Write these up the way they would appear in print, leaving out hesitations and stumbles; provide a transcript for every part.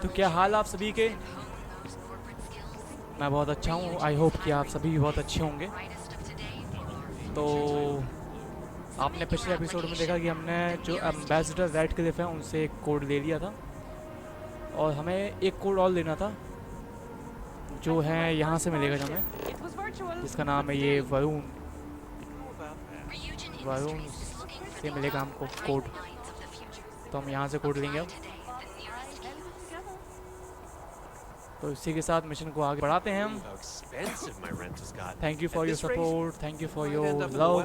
तो क्या हाल आप सभी के? मैं बहुत अच्छा हूँ। आई होप कि आप सभी भी बहुत अच्छे होंगे। तो आपने पिछले एपिसोड में देखा कि हमने जो एम्बेसडर रेड क्लिफ हैं उनसे एक कोड ले लिया था, और हमें एक कोड और लेना था जो है यहाँ से मिलेगा हमें, जिसका नाम है ये वरुण। वरुण से मिलेगा हमको कोड, तो हम यहाँ से कोड लेंगे अब। तो इसी के साथ मिशन को आगे बढ़ाते हैं हम। Thank you for your support, thank you for your love.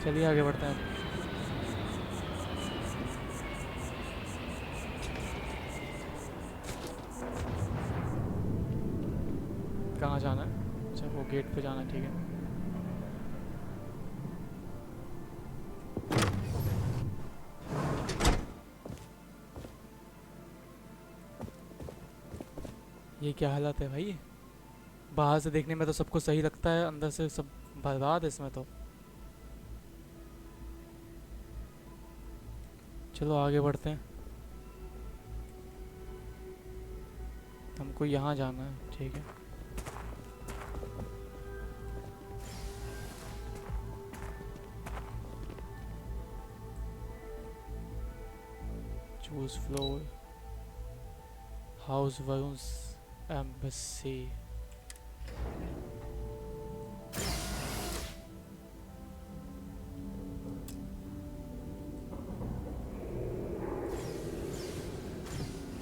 चलिए आगे बढ़ते हैं। कहाँ जाना है? अच्छा वो गेट पे जाना है, ठीक है। ये क्या हालत है भाई? बाहर से देखने में तो सब कुछ सही लगता है, अंदर से सब बर्बाद है इसमें तो। चलो आगे बढ़ते हैं। हमको यहाँ जाना है, ठीक है। Choose floor, house Varun's embassy.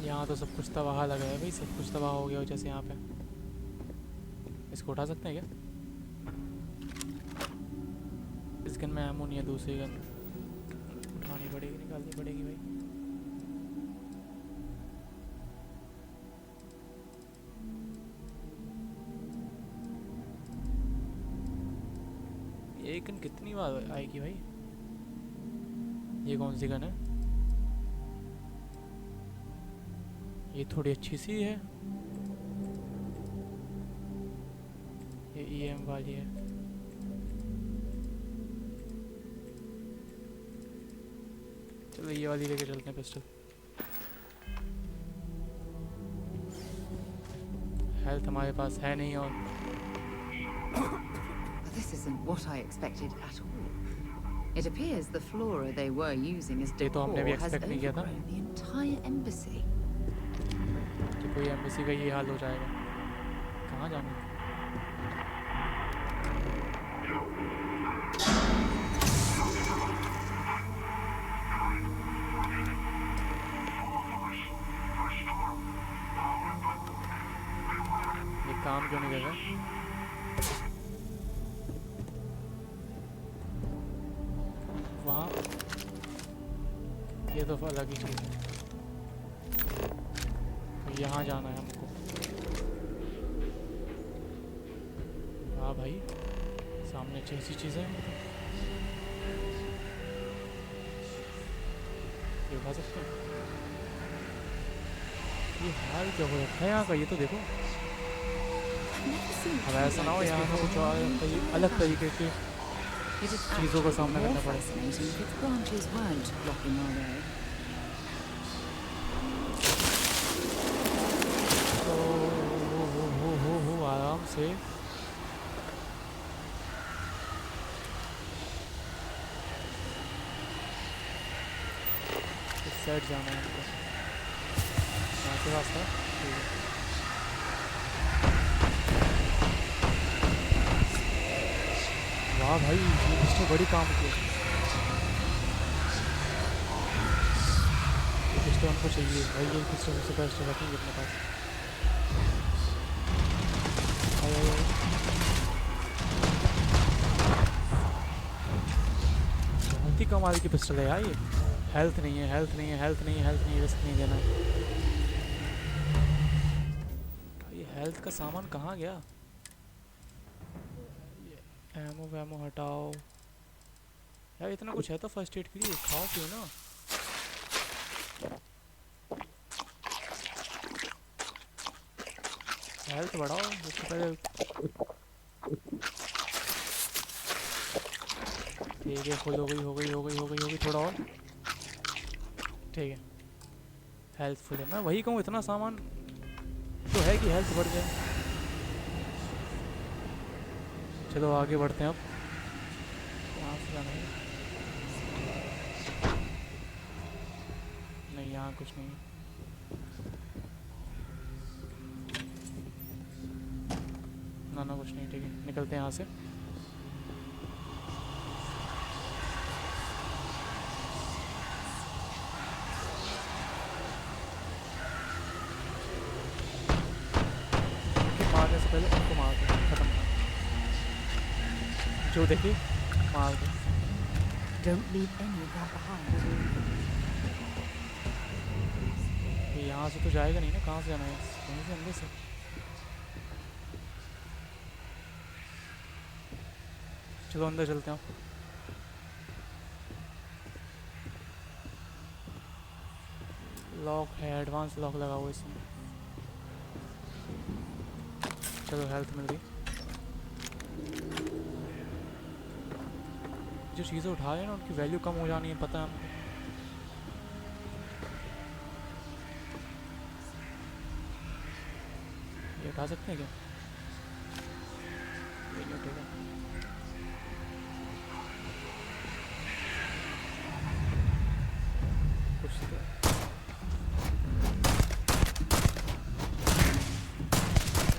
यहाँ तो सब कुछ तबाह लगा है भाई, सब कुछ तबाह हो गया हो जैसे यहाँ पे। इसको उठा सकते हैं क्या? इस गन में एमो नहीं है, दूसरी गन उठानी पड़ेगी, निकालनी पड़ेगी भाई। ये गन कितनी बार आएगी भाई? ये कौन सी गन है? ये थोड़ी अच्छी सी है, ये ईएम वाली है। चलो ये वाली लेके चलते हैं पिस्टल। हेल्थ हमारे पास है नहीं, और This isn't what I expected at all. It appears the flora they were using as ये तो हमने भी decor has एक्सपेक्ट नहीं किया था overgrown the entire embassy. कि कोई एम्बेसी का ये हाल हो जाएगा। कहाँ जाना है? ये काम क्यों नहीं कर रहा? वहाँ ये तो अलग ही चीज़ है। तो यहाँ जाना है हमको। हाँ भाई, सामने अच्छी अच्छी चीज़ें हैं। ये उठा सकते हैं? ये हाल क्या हो रखा है यहाँ का, ये तो देखो। अब ऐसा ना हो यहाँ का कुछ और अलग तरीके की चीज़ों का सामना करना पड़े। हो आराम से। इस साइड जाना है हमको, यहाँ से रास्ता ठीक है। वाह भाई, ये पिस्टल बड़ी काम की है। ये पिस्टल हमको चाहिए भाई, ये पिस्टल सबसे बेस्ट रखेंगे अपने पास। बहुत ही कमाल की पिस्टल है यार ये। हेल्थ नहीं है, हेल्थ नहीं है, हेल्थ नहीं है, हेल्थ नहीं है, रिस्क नहीं देना। ये हेल्थ का सामान कहाँ गया? एमो वैमो हटाओ यार, इतना कुछ है तो फर्स्ट एड के लिए खाओ पियो ना। हेल्थ बढ़ाओ उससे पहले। ठीक है, फुल हो गई हो गई हो गई हो गई हो गई, थोड़ा और। ठीक है, हेल्थ फुल है। मैं वही कहूँ, इतना सामान तो है कि हेल्थ बढ़ जाए। चलो आगे बढ़ते हैं अब। यहाँ से जाना है? नहीं, यहाँ कुछ नहीं है। ना ना, कुछ नहीं। ठीक है, निकलते हैं यहाँ से। मारने से पहले उनको मार दो, खत्म कर। जो देखी मार दो। Don't leave any of that behind. ये यहाँ से तो जाएगा नहीं ना, कहाँ से जाना है? कहीं से, अंदर से। चलो अंदर चलते हैं। लॉक है, एडवांस लॉक लगा हुआ इसमें। चलो हेल्थ मिल गई। जो चीज़ें उठा रहे हैं ना, उनकी वैल्यू कम हो जानी है, पता है हमको। ये उठा सकते हैं क्या? ये नहीं उठेगा। कुछ तो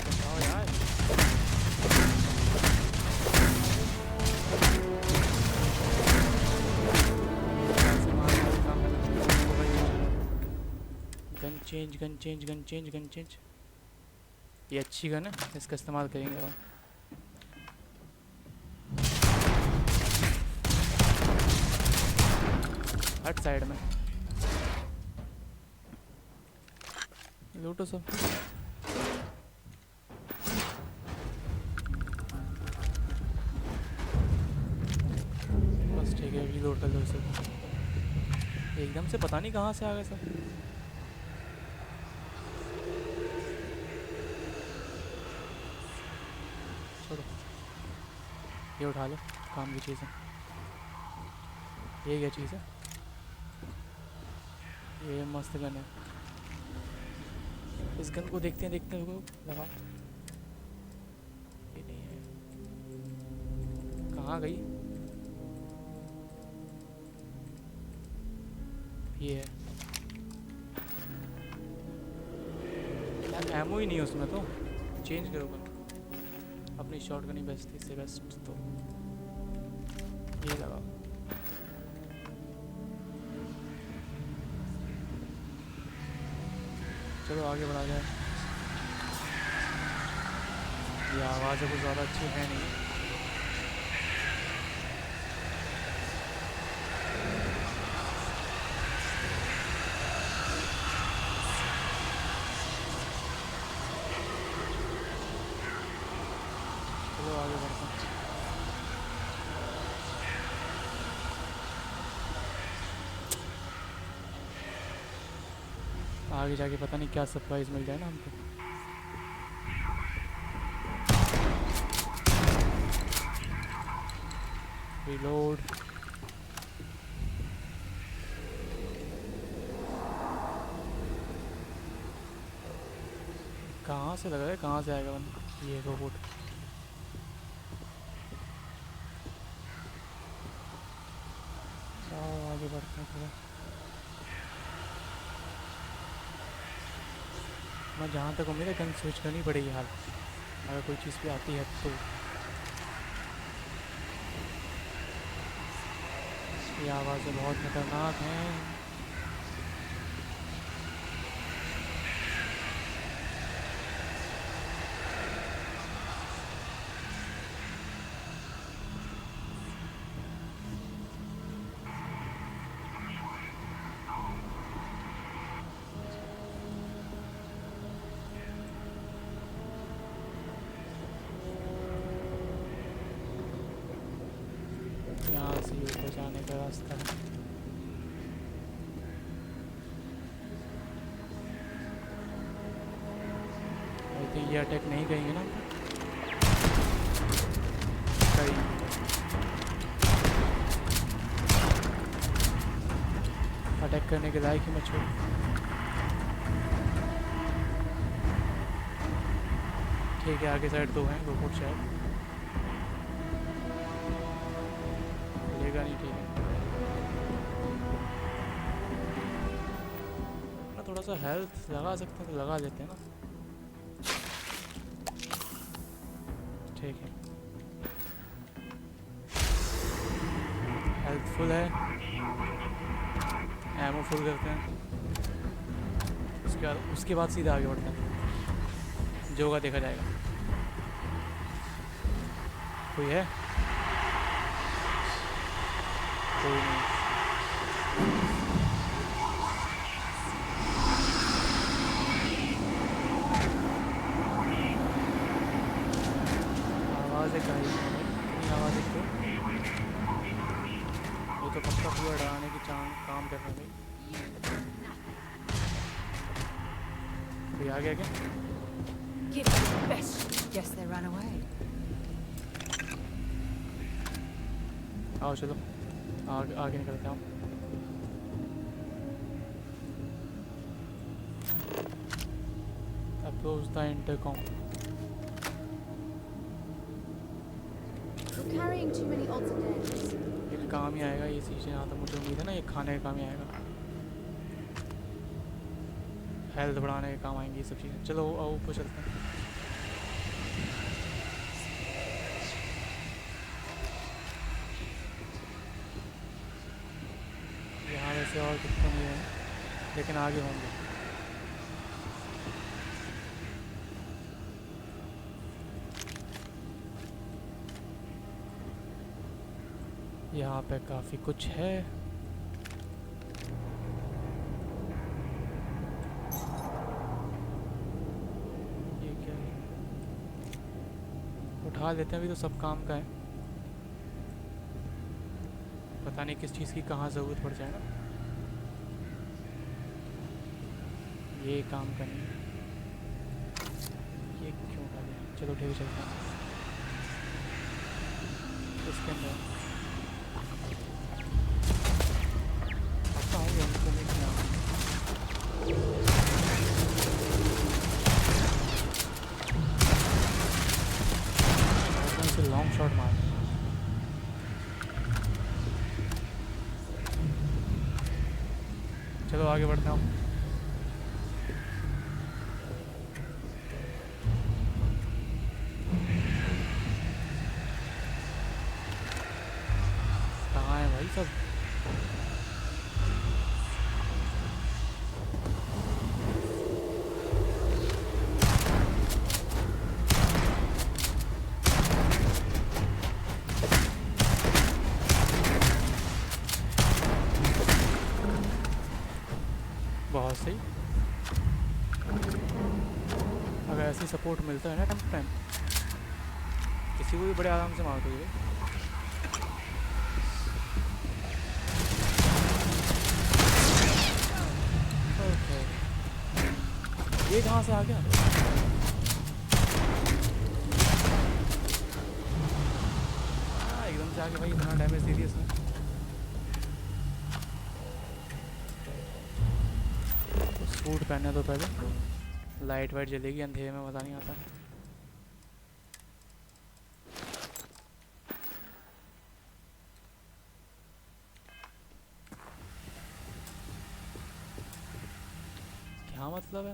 बताओ यार। Gun change gun change gun change gun change. ये अच्छी गन है, इसका इस्तेमाल करेंगे अब। हट साइड में, लूटो सब। बस ठीक है, रीलोड कर लो इसे। एकदम से पता नहीं कहाँ से आ गए सब। छोड़ो, ये उठा लो, काम की चीज़ है। ये क्या चीज़ है? ये मस्त गन है। इस गन को देखते हैं लगाओ। ये नहीं है, कहाँ गई? ये है यार, एमओ ही नहीं है उसमें तो। चेंज करो गन, अपनी शॉट गन ही बेस्ट, इससे बेस्ट तो ये लगाओ। चलो आगे बढ़ा जाए। ये आवाज़ कुछ ज़्यादा अच्छी है नहीं। चलो आगे बढ़ते हैं। आगे जाके पता नहीं क्या सरप्राइज़ मिल जाए ना हमको। रिलोड। कहाँ से लगा है, कहाँ से आएगा वन? ये रोबोट। आगे बढ़ते हैं थोड़ा। मैं जहाँ तक उम्मीद है गन स्विच करनी पड़ेगी हाल, अगर कोई चीज़ भी आती है तो। ये आवाज़ें बहुत खतरनाक हैं। यहाँ से ऊपर जाने का रास्ता है। आई थिंक ये अटैक नहीं करेंगे ना। कहीं अटैक करने के लायक ही मत छोड़। ठीक है, आगे साइड दो हैं रोबोट शायद लेगा नहीं। ठीक है, ना थोड़ा सा हेल्थ लगा सकते हैं तो लगा लेते हैं ना। ठीक है, हेल्थ फुल है, एमओ फुल करते हैं। उसके बाद सीधा आगे बढ़ते हैं, जो होगा देखा जाएगा। कोई है? कोई नहीं। आवाज़ें कहीं इतनी आवाज़ें क्यों? ये तो पक्का पूरा डराने की काम कर रहा है भाई। कोई आ गया क्या? Give it your best. Guess they ran away. आओ चलो आगे निकलते हैं हम। Approach the intercom. You're carrying too many odds and ends. ये काम ही आएगा ये चीज़ें, यहाँ तो मुझे उम्मीद है ना ये खाने का काम ही आएगा, हेल्थ बढ़ाने के काम आएंगी ये सब चीज़ें। चलो आओ ऊपर चलते हैं। यहाँ वैसे और कितने नहीं हैं लेकिन आगे होंगे। यहाँ पे काफ़ी कुछ है। ये क्या है? उठा लेते हैं, अभी तो सब काम का है, पता नहीं किस चीज़ की कहाँ ज़रूरत पड़ जाए ना। ये काम करनी है, ये क्यों उठा लिया? चलो ठीक है चलते हैं इसके अंदर। लॉन्ग शॉट मार। चलो आगे बढ़ते हैं हम। कहाँ है भाई सब? बहुत सही। अगर ऐसी सपोर्ट मिलता है ना टाइम टू टाइम, किसी को भी बड़े आराम से मार दो ये। ओके, ये कहाँ से आ गया? एकदम से आगे भाई, इतना डैमेज दे दिया इसने। सूट पहनने तो पहले, लाइट वाइट जलेगी, अंधेरे में मज़ा नहीं आता। क्या मतलब है?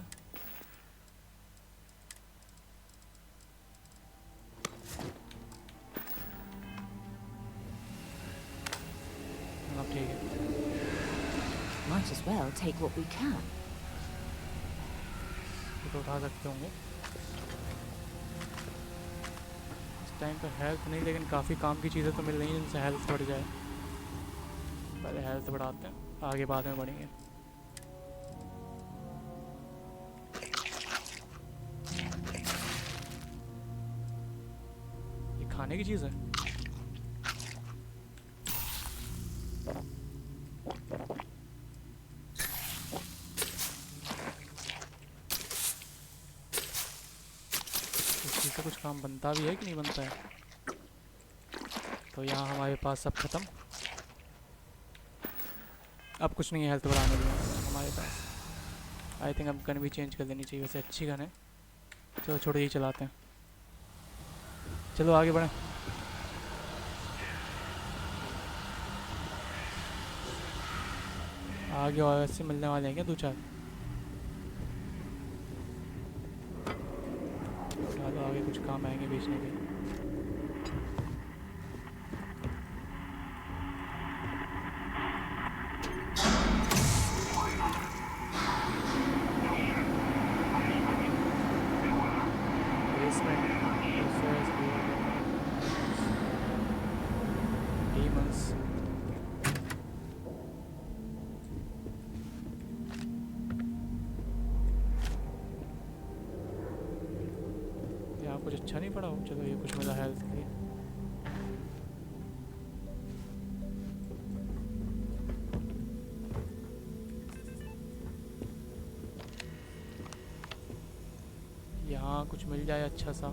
अब ठीक है, Might as well take what we can. ये तो उठा सकते होंगे। इस टाइम पर हेल्थ नहीं, लेकिन काफ़ी काम की चीज़ें तो मिल रही हैं जिनसे हेल्थ बढ़ जाए। पहले हेल्थ बढ़ाते हैं, आगे बाद में बढ़ेंगे। ये खाने की चीज़ है। से कुछ काम बनता भी है कि नहीं बनता है? तो यहाँ हमारे पास सब खत्म। अब कुछ नहीं है हेल्थ बढ़ाने के लिए हमारे पास। आई थिंक अब गन भी चेंज कर देनी चाहिए, वैसे अच्छी गन है। चलो छोड़ो यही चलाते हैं, चलो आगे बढ़ें। आगे और ऐसे मिलने वाले हैं क्या 2-4? चलो आगे कुछ काम आएंगे बेचने के। Basement demons. यहाँ कुछ अच्छा नहीं पड़ा हो, चलो ये कुछ मिला हेल्थ के लिए। यहाँ कुछ मिल जाए अच्छा सा।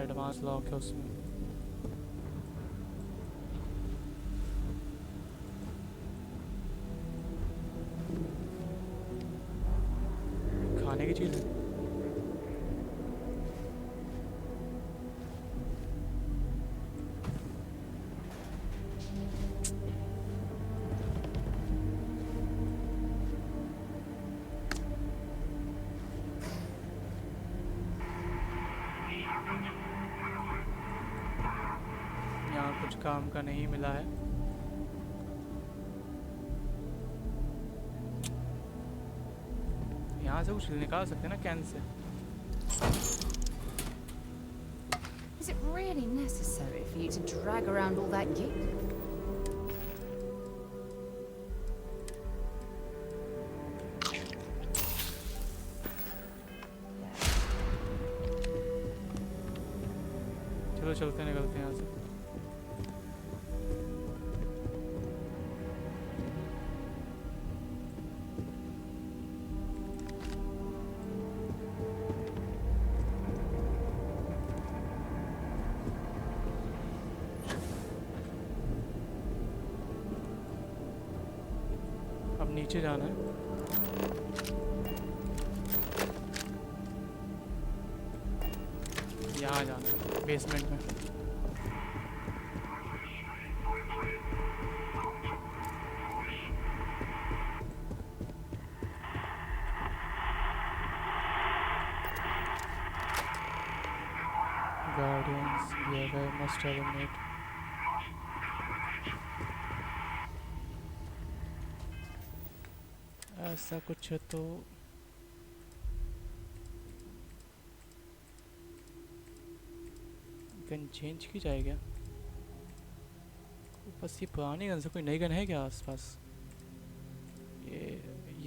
एडवांस लॉक है उसमें। खाने की चीज़ है। यहाँ कुछ काम का नहीं मिला है। यहाँ से कुछ निकाल सकते हैं ना can say. Is it really necessary for you to drag around all that gear? चलो चलते निकलते हैं यहाँ से। अब नीचे जाना है। यहाँ जाना है बेसमेंट में। Guardians must eliminate. ऐसा कुछ है तो गन चेंज की जाए क्या? बस ये पुरानी गन से कोई नई गन है क्या आसपास? ये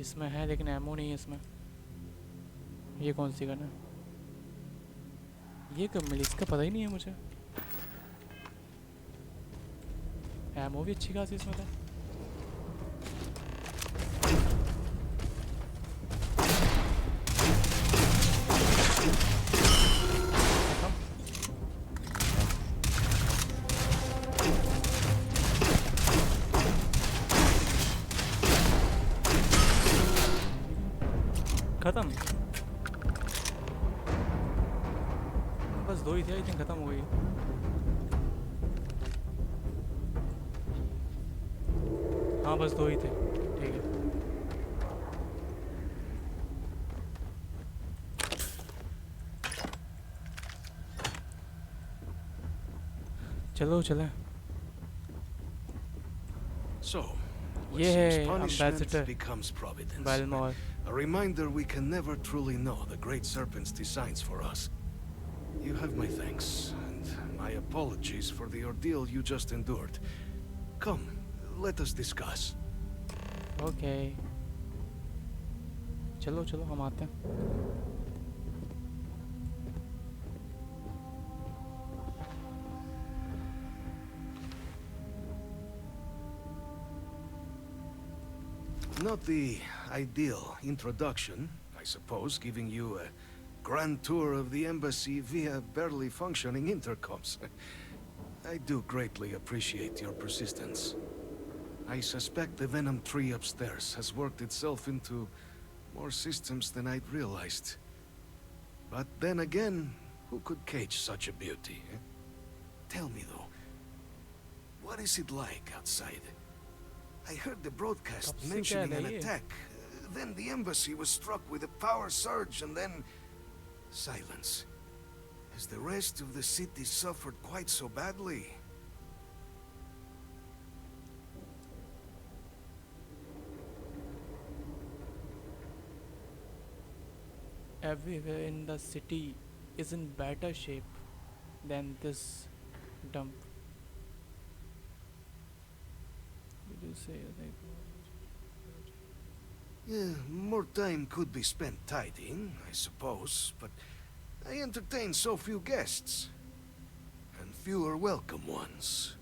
इसमें है लेकिन एमओ नहीं है इसमें। ये कौन सी गन है? ये कब मिली इसका पता ही नहीं है मुझे। एमओ भी अच्छी खासी इसमें था। खत्म। बस दो ही थे, आई थिंक खत्म हो गई। हाँ बस दो ही थे, ठीक है। चलो चलें। So, what ये है seems punishment ambassador becomes providence. Balmor। A reminder we can never truly know the Great Serpent's designs for us. You have my thanks, and my apologies for the ordeal you just endured. Come, let us discuss. Okay चलो चलो हम आते हैं। Not the ideal introduction, I suppose, giving you a grand tour of the embassy via barely functioning intercoms. I do greatly appreciate your persistence. I suspect the venom tree upstairs has worked itself into more systems than I'd realized. But then again, who could cage such a beauty? Eh? Tell me though, what is it like outside? I heard the broadcast कब से mentioning कह an रहा है ये? attack. Then the embassy was struck with a power surge and then silence. Has the rest of the city suffered quite so badly? Everywhere in the city is in better shape than this dump. Did you say like? Yeah, more time could be spent tidying, I suppose, but I entertain so few guests. And fewer welcome ones.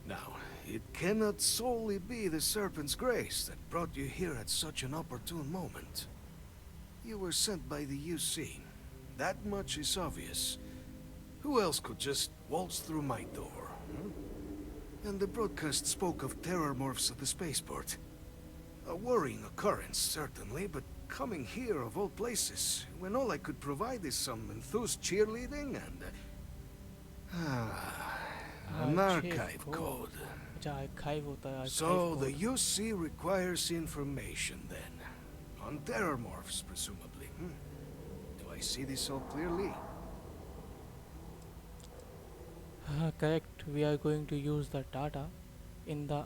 Now, it cannot solely be the Serpent's grace that brought you here at such an opportune moment. You were sent by the UC. That much is obvious. Who else could just waltz through my door? Hmm? And the broadcast spoke of terror morphs at the spaceport. A worrying occurrence, certainly, but coming here of all places, when all I could provide is some enthused cheerleading and... an archive code. अच्छा archive होता है So archive the code. UC requires information then. On terror morphs, presumably. Hmm? Do I see this all clearly? Correct. We are going to use the data in the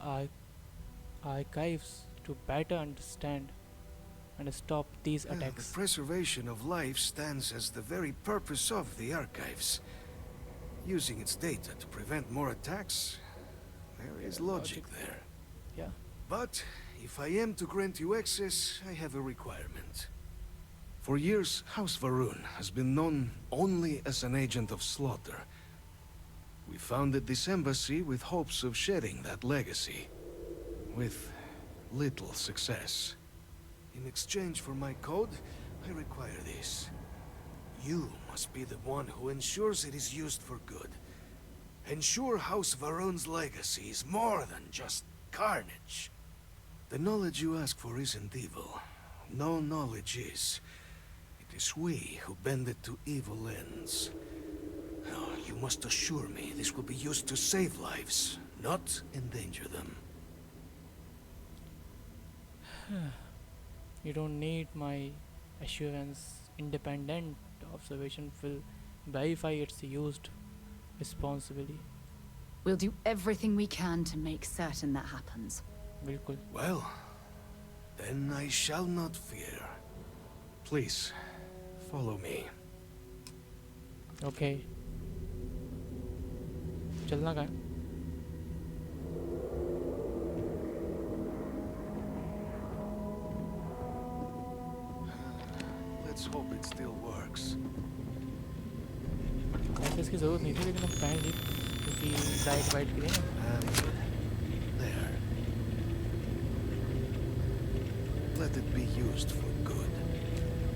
archives to better understand and stop these The attacks. preservation of life stands as the very purpose of the archives. Using its data to prevent more attacks, there is logic there. Yeah. But if I am to grant you access, I have a requirement. For years, House Varun has been known only as an agent of slaughter. We founded this embassy with hopes of shedding that legacy. With little success. In exchange for my code, I require this. You must be the one who ensures it is used for good. Ensure House Varun's legacy is more than just carnage. The knowledge you ask for isn't evil. No knowledge is. It is we who bend it to evil ends. Oh, you must assure me this will be used to save lives, not endanger them. You don't need my assurance. Independent observation will verify it's used responsibly. We'll do everything we can to make certain that happens. बिल्कुल. Well, then I shall not fear. Please, follow me. Okay. चलना कहाँ है? Let's hope it still works. वैसे इसकी ज़रूरत नहीं थी लेकिन हम पहन ली क्योंकि लाइट वाइट के लिए ना. And there. Let it be used for good.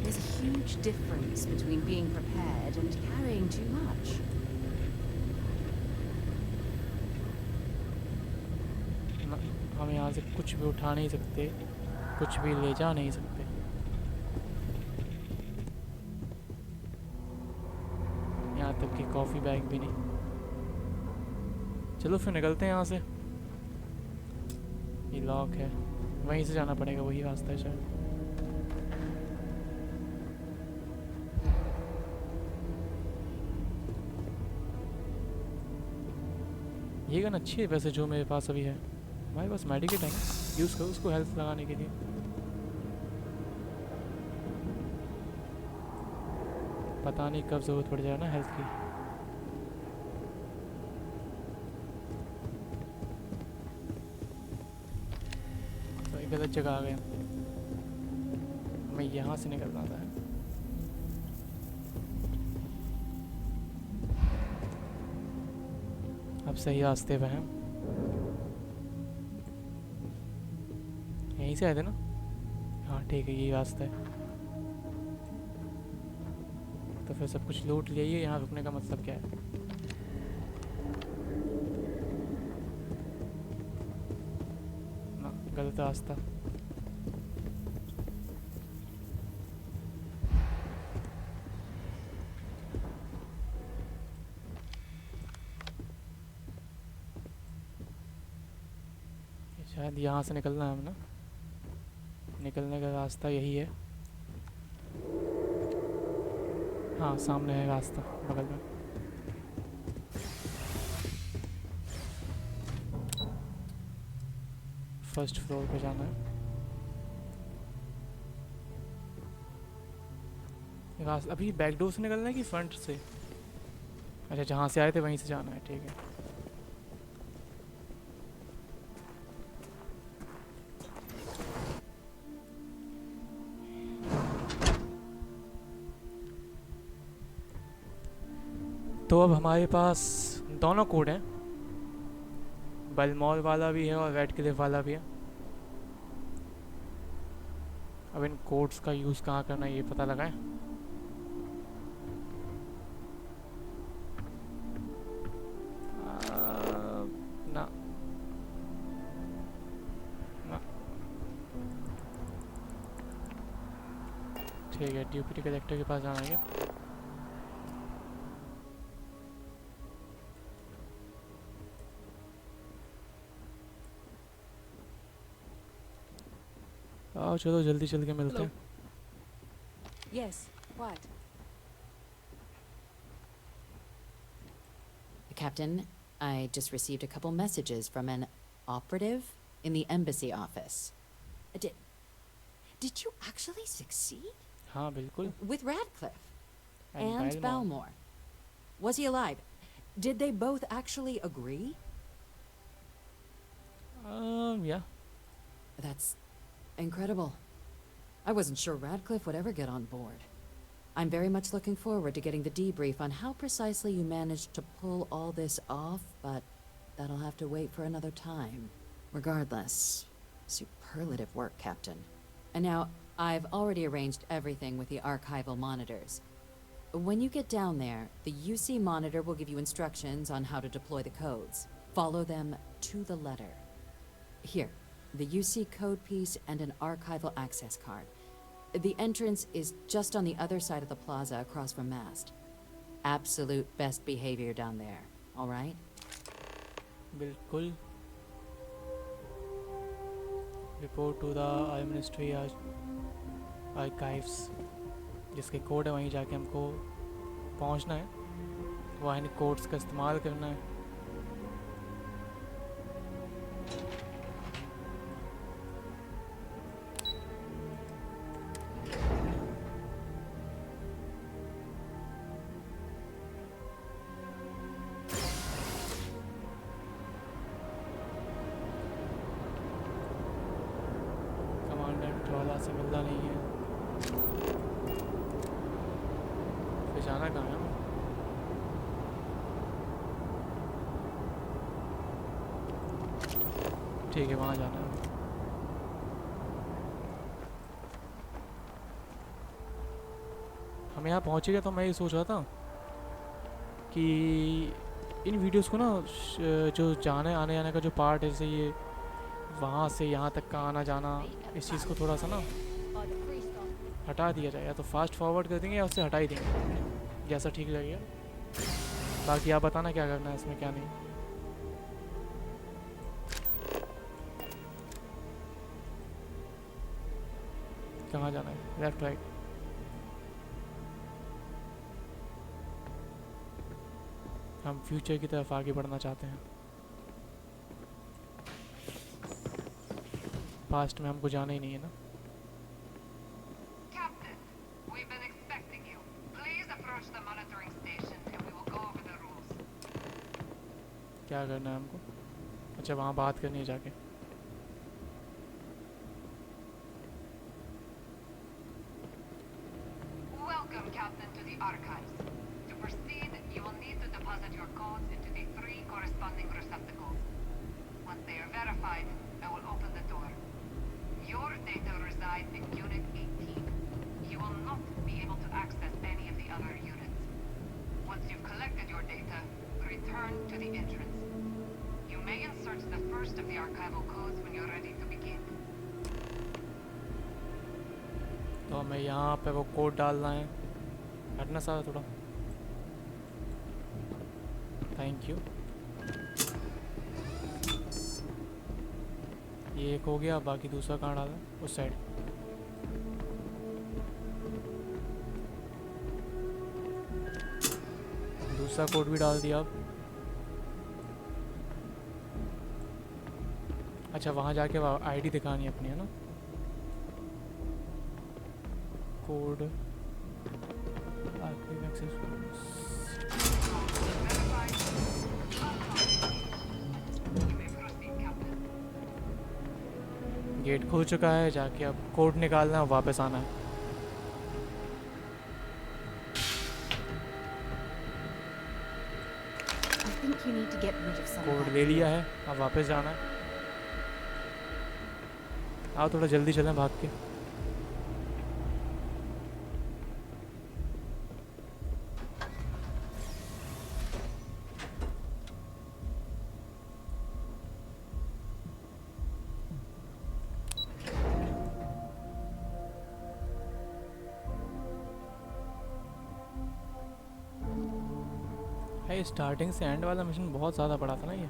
There's a huge difference between being prepared and carrying too much. हम यहाँ से कुछ भी उठा नहीं सकते, कुछ भी ले जा नहीं सकते. यहाँ तक कि कॉफ़ी बैग भी नहीं. चलो फिर निकलते हैं यहाँ से. ये लॉक है, वहीं से जाना पड़ेगा, वही रास्ता है शायद. ये गन अच्छी है वैसे जो मेरे पास अभी है. हमारे पास मेडिकेट है ना, यूज़ करो उसको हेल्थ लगाने के लिए. पता नहीं कब ज़रूरत पड़ जाए ना हेल्थ की. तो एक गलत जगह आ गए. हमें यहाँ से निकलना था. अब सही रास्ते पे हैं. यहीं से आए थे ना. हाँ ठीक है, यही रास्ता है. तो फिर सब कुछ लूट लिया. ये यहाँ रुकने का मतलब क्या है? गलत रास्ता। शायद यहाँ से निकलना है हमें ना, निकलने का रास्ता यही है। हाँ सामने है रास्ता बगल में। फर्स्ट फ्लोर पे जाना है। रास्ता अभी बैक डोर से निकलना है कि फ्रंट से? अच्छा जहाँ से आए थे वहीं से जाना है, ठीक है। तो अब हमारे पास दोनों कोड हैं, बलमौर वाला भी है और रेड क्लिफ वाला भी है। अब इन कोड्स का यूज़ कहाँ करना है ये पता लगाएं। ना ना ठीक है, ड्यूटी कलेक्टर के पास जाना है क्या? आओ चलो जल्दी चल के मिलते हैं। Yes, what? Captain, I just received a couple messages from an operative in the embassy office. Did you actually succeed? हाँ बिल्कुल। With Radcliffe And and Balmore. Was he alive? Did they both actually agree? Yeah. That's incredible. I wasn't sure Radcliffe would ever get on board. I'm very much looking forward to getting the debrief on how precisely you managed to pull all this off, but that'll have to wait for another time. Regardless, superlative work, Captain. And now, I've already arranged everything with the archival monitors. When you get down there, the UC monitor will give you instructions on how to deploy the codes. Follow them to the letter. Here, the UC code piece and an archival access card. The entrance is just on the other side of the plaza across from Mast. Absolute best behavior down there, all right? बिल्कुल। Report to the Ministry Archives, जिसके code है वहीं जाके हमको पहुंचना है, वहाँ इन codes का इस्तेमाल करना है। कमांडेंट वाला से मिलना नहीं है, फिर जाना कहाँ है? ठीक है वहाँ जाना है। हम यहाँ पहुँचे गए तो मैं ये सोच रहा था कि इन वीडियोस को ना जो जाने आने जाने का जो पार्ट है, जैसे ये वहाँ से यहाँ तक का आना जाना, इस चीज़ को थोड़ा सा ना हटा दिया जाए, या तो फास्ट फॉरवर्ड कर देंगे या उससे हटा ही देंगे, जैसा ठीक लगेगा। बाकी आप बताना क्या करना है इसमें क्या नहीं। कहाँ जाना है? Left right? हम फ्यूचर की तरफ आगे बढ़ना चाहते हैं, पास्ट में हमको जाना ही नहीं है ना। Captain, we've been expecting you. Please approach the monitoring station and we will go over the rules. क्या करना है हमको? अच्छा वहाँ बात करनी है जाके। Welcome, Captain, to the archives. To proceed, you will need to deposit your codes into the 3 corresponding receptacles. Once they are verified, I will open the door. Your data resides in Unit 18. You will not be able to access any of the other units. Once you've collected your data, return to the entrance. You may insert the first of the archival codes when you're ready to begin. तो हमें यहाँ पे वो code डालना है। हटना सारा थोड़ा, थैंक यू। ये एक हो गया, बाकी दूसरा कहाँ डाला? उस साइड। दूसरा कोड भी डाल दिया अब। अच्छा, वहाँ जाके आईडी दिखानी है अपनी, है ना? कोड गेट खुल चुका है, जाके अब कोड निकालना है, वापस आना है। I think you need to get rid of some of code that ले लिया fear. है, अब वापस जाना है। आओ थोड़ा जल्दी चलें भाग के। भाई स्टार्टिंग से एंड वाला मिशन बहुत ज़्यादा पड़ा था ना ये।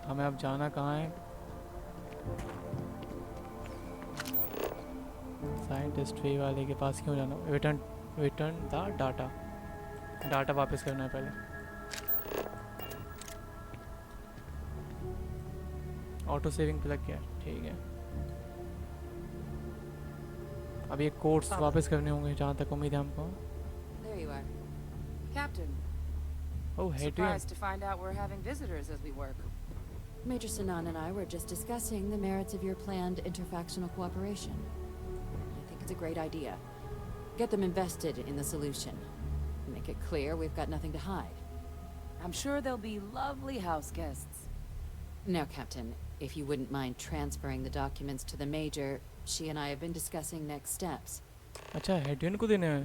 हमें अब जाना कहाँ है? साइंटिस्ट वे वाले के पास क्यों जाना? रिटर्न द डाटा वापस करना है पहले। ऑटो सेविंग पे लग गया, ठीक है। अब ये कोड्स वापस करने होंगे जहाँ तक उम्मीद है हमको। There you are. Captain, oh Hadrian, surprised to find out we're having visitors as we work. Major Sinan and I were just discussing the merits of your planned interfactional cooperation. I think it's a great idea. Get them invested in the solution. Make it clear we've got nothing to hide. I'm sure they'll be lovely house guests. Now, Captain, if you wouldn't mind transferring the documents to the Major, she and I have been discussing next steps. अच्छा Hadrian को देने हैं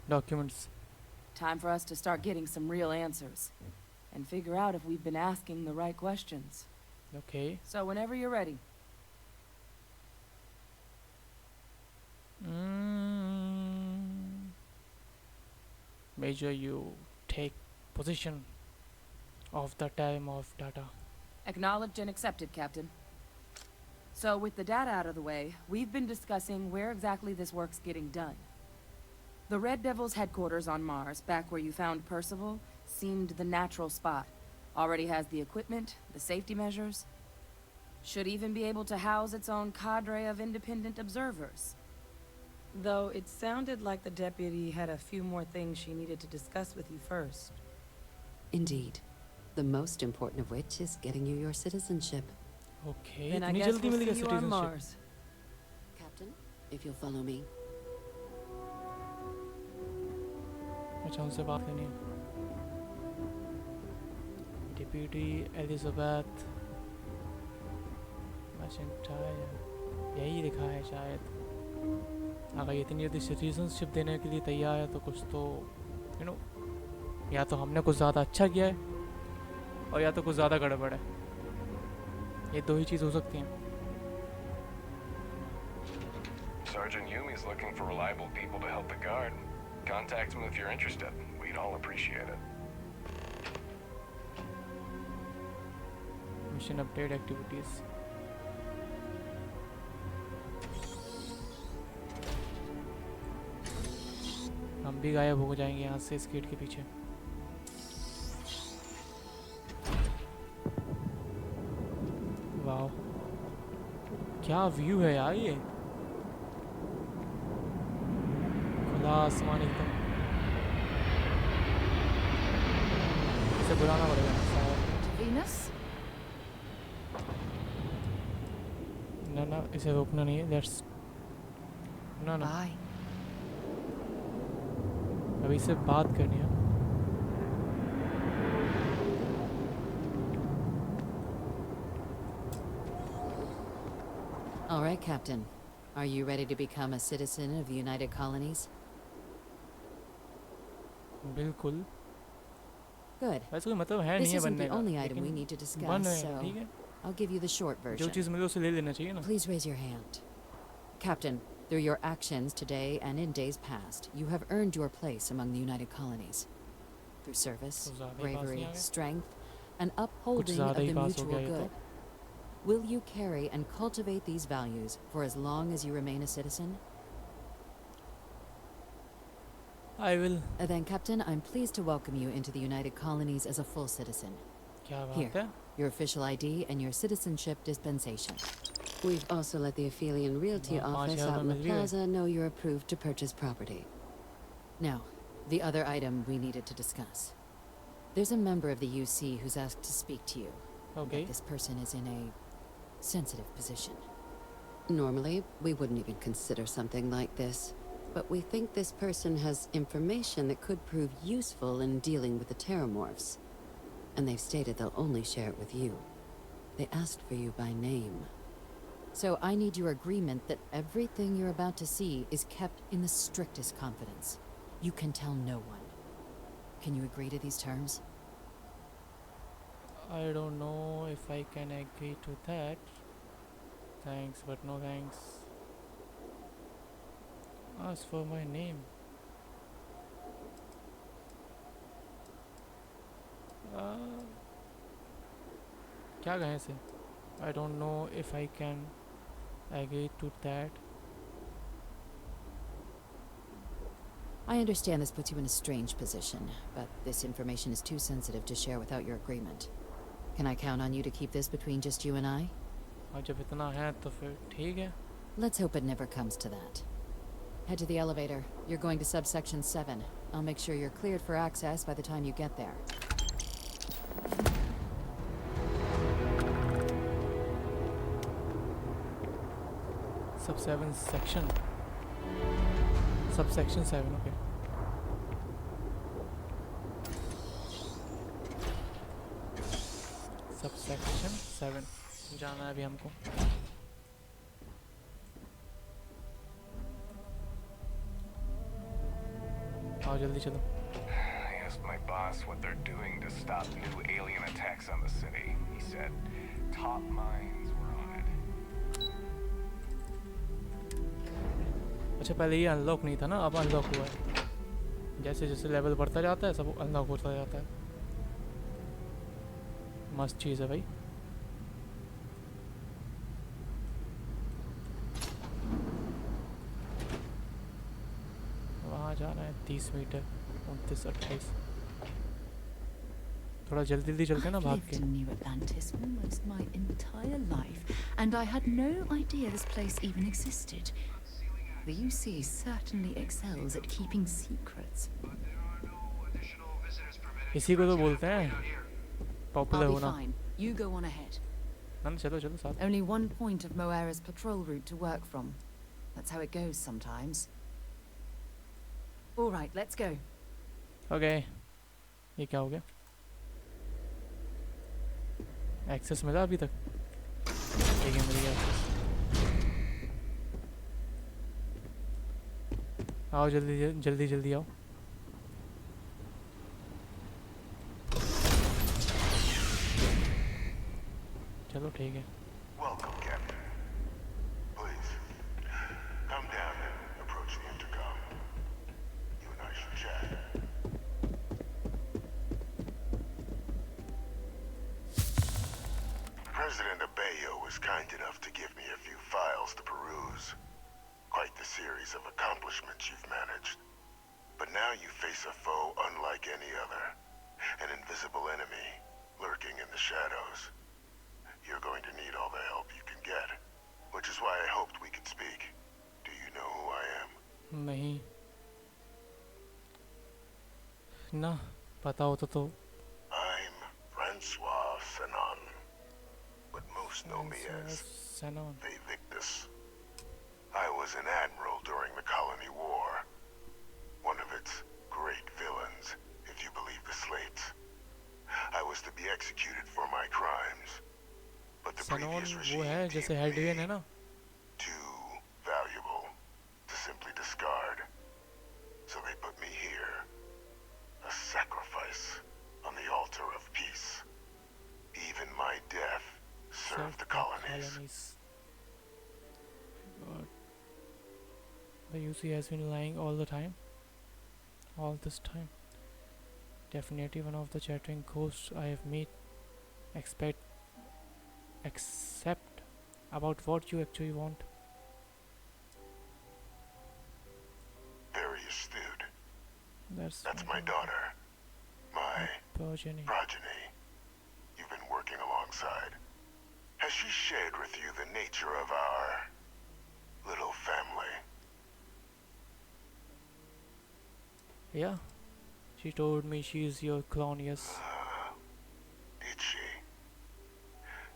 documents. Time for us to start getting some real answers and figure out if we've been asking the right questions. Okay. So whenever you're ready. Major, you take position of the time of data. Acknowledged and accepted, Captain. So with the data out of the way, we've been discussing where exactly this work's getting done. The Red Devil's headquarters on Mars, back where you found Percival, seemed the natural spot. Already has the equipment, the safety measures. Should even be able to house its own cadre of independent observers. Though it sounded like the deputy had a few more things she needed to discuss with you first. Indeed. The most important of which is getting you your citizenship. Okay, Then I इतनी guess जल्दी we'll मिल गया see you on citizenship. Mars. Captain, if you'll follow me. अच्छा उनसे बात करनी है। Deputy Elizabeth मैसेंटायर, यही लिखा है शायद। अगर इतनी जल्दी सिटीजनशिप देने के लिए तैयार है तो कुछ तो यू नो, या तो हमने कुछ ज़्यादा अच्छा किया है और या तो कुछ ज़्यादा गड़बड़ है। ये दो ही चीज़ हो सकती हैं। Sergeant Yumi's looking for reliable people to help the guard. Contact him if you're interested. We'd all appreciate it. Mission update activities. हम भी गायब हो जाएंगे यहाँ से इस गेट के पीछे। वाह क्या व्यू है यार, ये खुला आसमान एकदम। इसे बुलाना पड़ेगा शायद। Venus? ना इसे रोकना नहीं है, लेट्स ना Bye. अभी से बात करनी है। All right, Captain. Are you ready to become a citizen of the United Colonies? बिल्कुल। Good. वैसे कोई मतलब है This नहीं है isn't बनने the का, only item we लेकिन need to बन discuss, रहे हैं, so ठीक है। I'll give you the short जो version. चीज़ मिले उसे ले लेना चाहिए ना. Please raise your hand. Captain, through your actions today and in days past, you have earned your place among the United Colonies. Through service, कुछ ज़्यादा ही पास bravery, नहीं आ गए. strength, and कुछ upholding of ज़्यादा the ही पास हो mutual गया ये तो. good. Will you carry and cultivate these values for as long as you remain a citizen? I will. Then, Captain, I'm pleased to welcome you into the United Colonies as a full citizen. क्या बात Here, है? your official ID and your citizenship dispensation. We've also let the Aphelion Realty Wow, office $5,000 out in the मिल गए. plaza know you're approved to purchase property. Now, the other item we needed to discuss. There's a member of the UC who's asked to speak to you. Okay. But this person is in a sensitive position. Normally, we wouldn't even consider something like this, but we think this person has information that could prove useful in dealing with the Terramorphs. And they've stated they'll only share it with you. They asked for you by name. So I need your agreement that everything you're about to see is kept in the strictest confidence. You can tell no one. Can you agree to these terms? I don't know if I can agree to that. Thanks, but no thanks. Ask for my name. क्या कहें इसे? I don't know if I can agree to that. I understand this puts you in a strange position, but this information is too sensitive to share without your agreement. Can I count on you to keep this between just you and I? और जब इतना है तो फिर ठीक है. Let's hope it never comes to that. Head to the elevator. You're going to subsection 7. I'll make sure you're cleared for access by the time you get there. Sub-7 section. Subsection 7, okay. Subsection 7 जाना है अभी हमको. आओ जल्दी चलो. I asked my boss what they're doing to stop new alien attacks on the city. He said top minds were on it. अच्छा पहले ये अनलॉक नहीं था ना, अब अनलॉक हुआ है. जैसे जैसे लेवल बढ़ता जाता है सब अनलॉक होता जाता है. मस्त चीज़ है भाई. वहाँ जाना है 30 मीटर 29-28. थोड़ा जल्दी जल्दी चलते हैं ना I've भाग lived के. in New Atlantis almost my entire life, and I had no idea this place even existed. The UC certainly excels at keeping secrets. इसी को तो बोलते हैं पॉपुलर I'll be होना. fine. You go on ahead. ना ना चलो चलो साथ. Only one point of Moira's patrol route to work from. That's how it goes sometimes. All right, let's go. Okay. ये क्या हो गया? एक्सेस मिला अभी तक? ठीक है मिल गया एक्सेस. आओ जल्दी जल्दी जल्दी आओ. चलो ठीक है. Welcome, Captain. Please, come down and approach the intercom. You and I should chat. President Abeyo was kind enough to give me a few files to peruse. Quite the series of accomplishments you've managed. But now you face a foe unlike any other. An invisible enemy, lurking in the shadows. You're going to need all the help you can get, which is why I hoped we could speak. Do you know who I am? नहीं ना पता होता तो. I'm Francois Sanon, but most know me as Sanon. the Victus. I was an admiral during the Colony War. One of its great villains, if you believe the slates. I was to be executed for my crimes. But the Sanon previous वो regime है जैसे deemed हेडवियन है me ना. too valuable to simply discard. So they put me here. A sacrifice on the altar of peace. Even my death served colonies. But the UC has been lying all the time. All this time. Definitely one of the chattering ghosts I have met. Except about what you actually want. Very astute. That's my daughter. My progeny. progeny. You've been working alongside. Has she shared with you the nature of our little family? Yeah. She told me she's your cronius. Did she?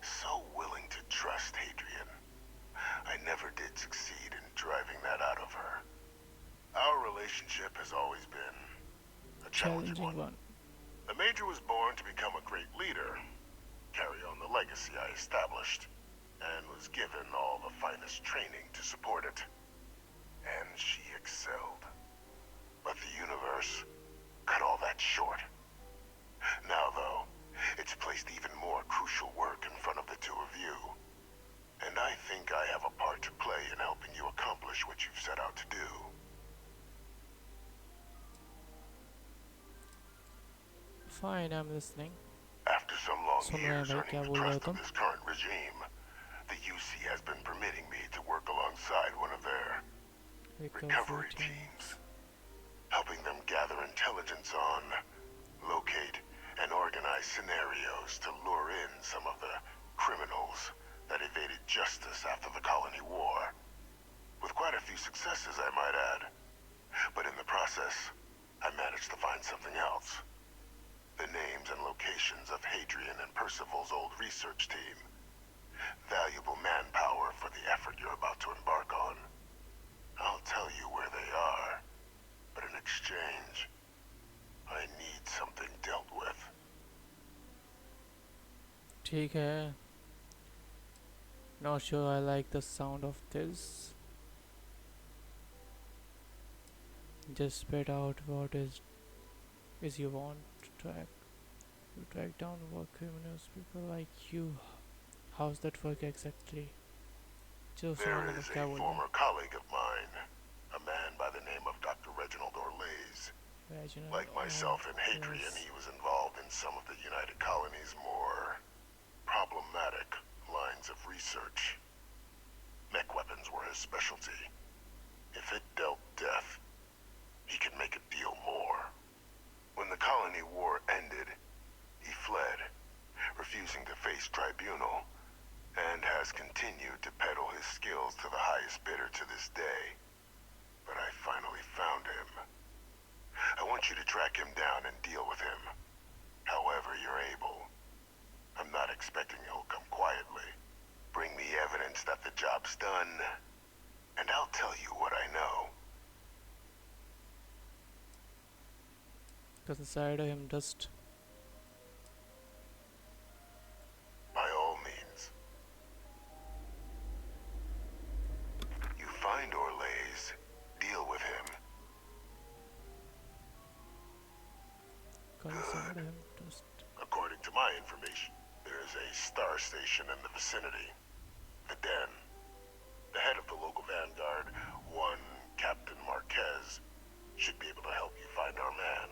So willing to trust Hadrian. I never did succeed in driving that out of her. Our relationship has always been a challenging one. The Major was born to become a great leader, carry on the legacy I established, and was given all the finest training to support it. And she excelled. But the universe cut all that short. Now, though, it's placed even more crucial work in front of the two of you. And I think I have a part to play in helping you accomplish what you've set out to do. Fine, I'm listening. After some long years भाई, earning क्या the बोल रहे हो trust of तुम? this current regime, the UC has been permitting me to work alongside one of their recovery teams, helping them gather intelligence on, locate, and organize scenarios to lure in some of the criminals that evaded justice after the colony war. With quite a few successes, I might add. But in the process, I managed to find something else. The names and locations of Hadrian and Percival's old research team. Valuable manpower for the effort you're about to embark on. I'll tell you where they are, but in exchange, I need something dealt with. ठीक है. Not sure I like the sound of this. Just spit out what is you want to track down war criminals, people like you. How's that work exactly? There is a former colleague of mine, a man by the name of Dr. Reginald Orlays. Like myself and Hadrian, he was involved in some of the United Colony's more problematic lines of research. Mech weapons were his specialty. If it dealt death, he could make a deal more. When the colony war ended, he fled, refusing to face tribunal, and has continued to peddle his skills to the highest bidder to this day. But I finally found him. I want you to track him down and deal with him, however you're able. I'm not expecting he'll come quietly. Bring me evidence that the job's done, and I'll tell you what I know. Consider him dust. By all means. You find Orlays, deal with him. Consider him dust. According to my information, there's a star station in the vicinity. The DENE. The head of the local vanguard, one Captain Marquez, should be able to help you find our man.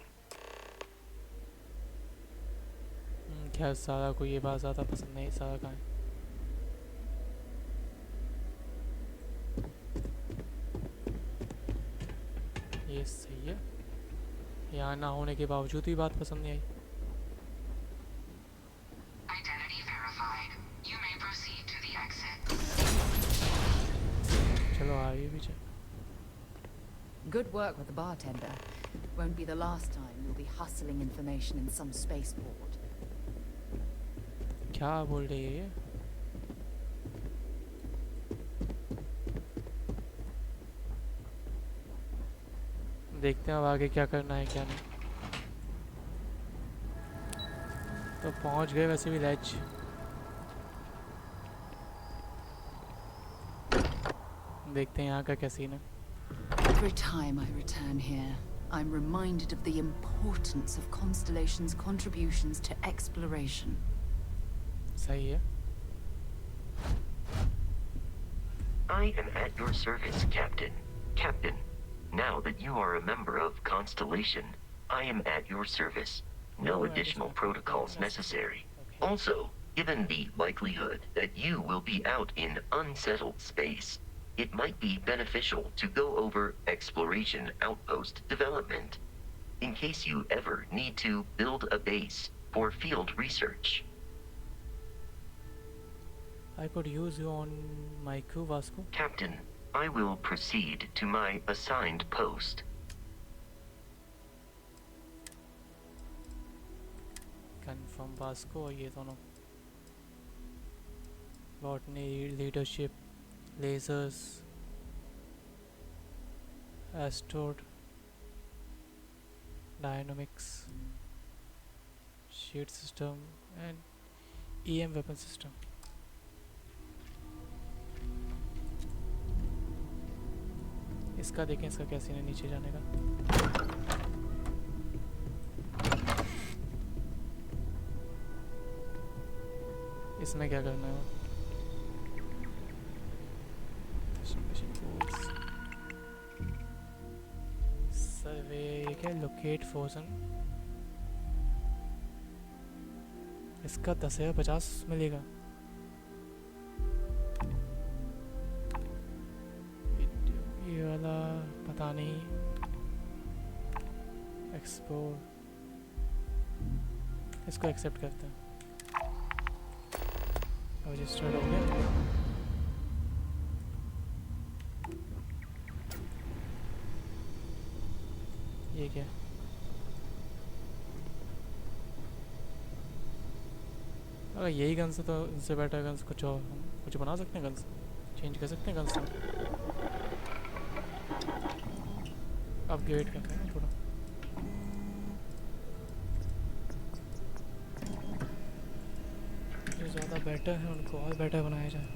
खैर सारा को ये बात ज़्यादा पसंद नहीं. सारा कहाँ है? ये सही है. यहाँ ना होने के बावजूद भी बात पसंद नहीं आई. Identity verified. You may proceed to the exit. चलो आगे पीछे. Good work with the bartender. Won't be the last time you'll be hustling information in some spaceport. क्या बोल रही है ये? देखते हैं अब आगे क्या करना है क्या नहीं. तो पहुंच गए वैसे भी लैच. देखते हैं यहाँ का क्या सीन है. Every time I return here, I'm reminded of the importance of Constellation's contributions to exploration. सही है. I am at your service, Captain. Captain, now that you are a member of Constellation, I am at your service. No additional protocols necessary. Also, given the likelihood that you will be out in unsettled space, it might be beneficial to go over exploration outpost development, in case you ever need to build a base for field research. I could use you on my crew, Vasco. Captain, I will proceed to my assigned post. Confirm Vasco और ये दोनों botany, leadership, lasers, astro, dynamics, shield system and EM weapon system. इसका देखें, इसका क्या scene है नीचे जाने का। इसमें क्या करना है? सर्वे क्या, लोकेट फोर्सन, इसका 10,050 मिलेगा। ये वाला पता नहीं। एक्सपोर्ट, इसको एक्सेप्ट करते हैं। रजिस्टर्ड हो गया। ये क्या? अगर यही गन से, तो इनसे बेटर गन्स कुछ और कुछ बना सकते हैं, गन्स चेंज कर सकते हैं गन्स में। अपग्रेड करते हैं थोड़ा। जो ज़्यादा बेटर है उनको और बेटर बनाया जाए।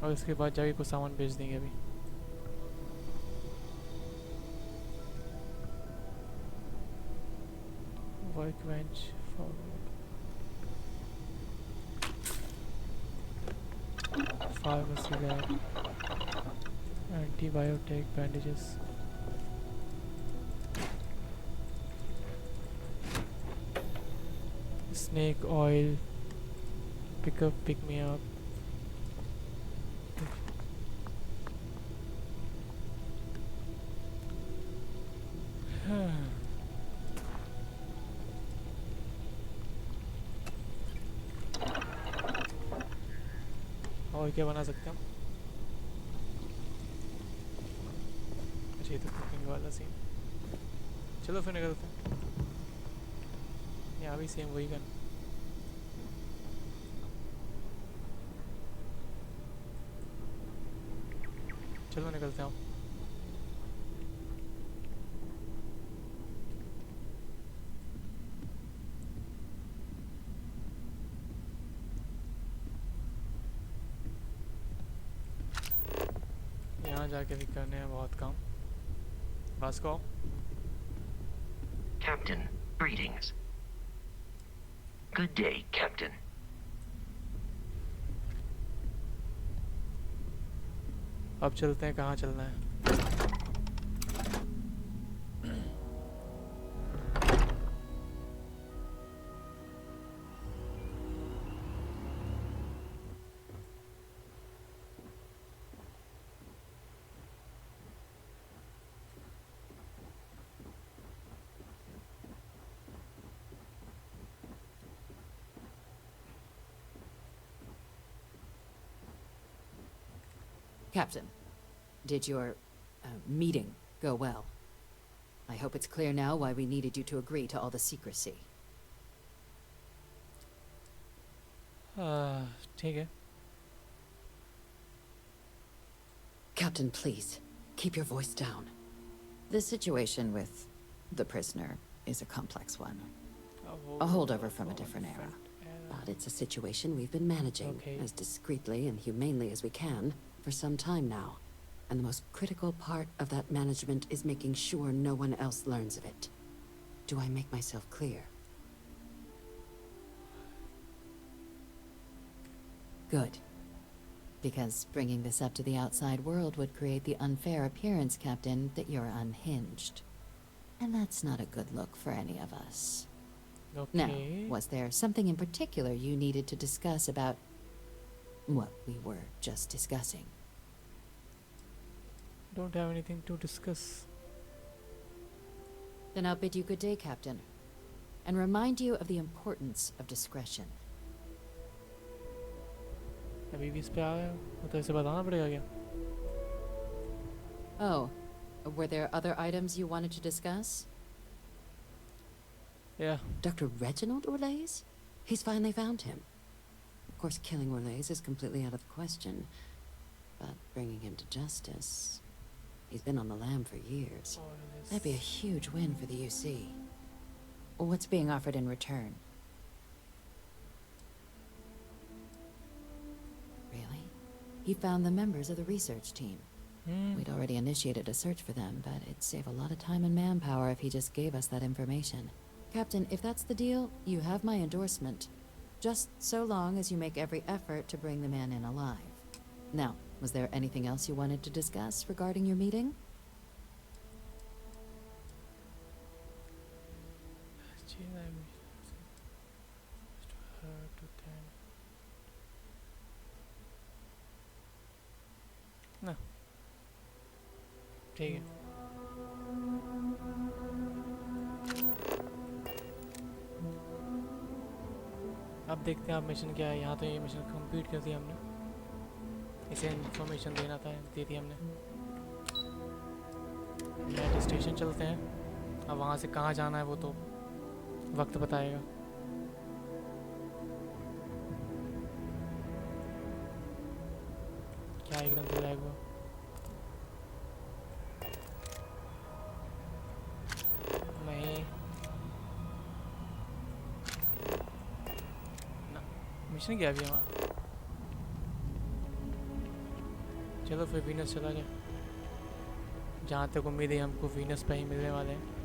और इसके बाद जाके कुछ सामान बेच देंगे अभी। Work bench pharmacy lab, antibiotic, bandages, snake oil, pickup, pick me up, और क्या बना सकते हैं हम? अच्छा, ये तो कुकिंग वाला सीन। चलो फिर निकलते हैं। यहाँ भी सेम वही गन। चलो निकलते हैं हम। जाके भी करने हैं बहुत काम। Vasco? Captain, greetings. Good day, Captain. अब चलते हैं, कहाँ चलना है? Captain, did your meeting go well? I hope it's clear now why we needed you to agree to all the secrecy. ठीक है. Captain, please, keep your voice down. The situation with the prisoner is a complex one. A holdover from a different era. But it's a situation we've been managing as discreetly and humanely as we can for some time now. And the most critical part of that management is making sure no one else learns of it. Do I make myself clear? Good. Because bringing this up to the outside world would create the unfair appearance, Captain, that you're unhinged. And that's not a good look for any of us. Okay. Now, was there something in particular you needed to discuss about what we were just discussing? Don't have anything to discuss. Then I'll bid you good day, Captain, and remind you of the importance of discretion. अभी भी इस पे आ गया, तो इसे बताना पड़ेगा क्या? Oh, were there other items you wanted to discuss? Yeah. Dr. Reginald Orlaise? He's finally found him. Of course, killing Orlaise is completely out of the question, but bringing him to justice... He's been on the lam for years. That'd be a huge win for the UC. What's being offered in return? Really? He found the members of the research team. We'd already initiated a search for them, but it'd save a lot of time and manpower if he just gave us that information. Captain, if that's the deal, you have my endorsement. Just so long as you make every effort to bring the man in alive. Now, was there anything else you wanted to discuss regarding your meeting? No. ठीक है. अब देखते हैं अब mission क्या है. यहाँ तो ये मिशन कंप्लीट कर दिया हमने. इसे इन्फॉर्मेशन देना था, दे दी हमने. मेट्रो स्टेशन चलते हैं. अब वहाँ से कहाँ जाना है वो तो वक्त बताएगा. क्या एकदम से लैग हुआ. नहीं ना, मिशन क्या अभी हमारा. चलो फिर वीनस चला जाए. जहाँ तक उम्मीद है हमको वीनस पे ही मिलने वाले हैं.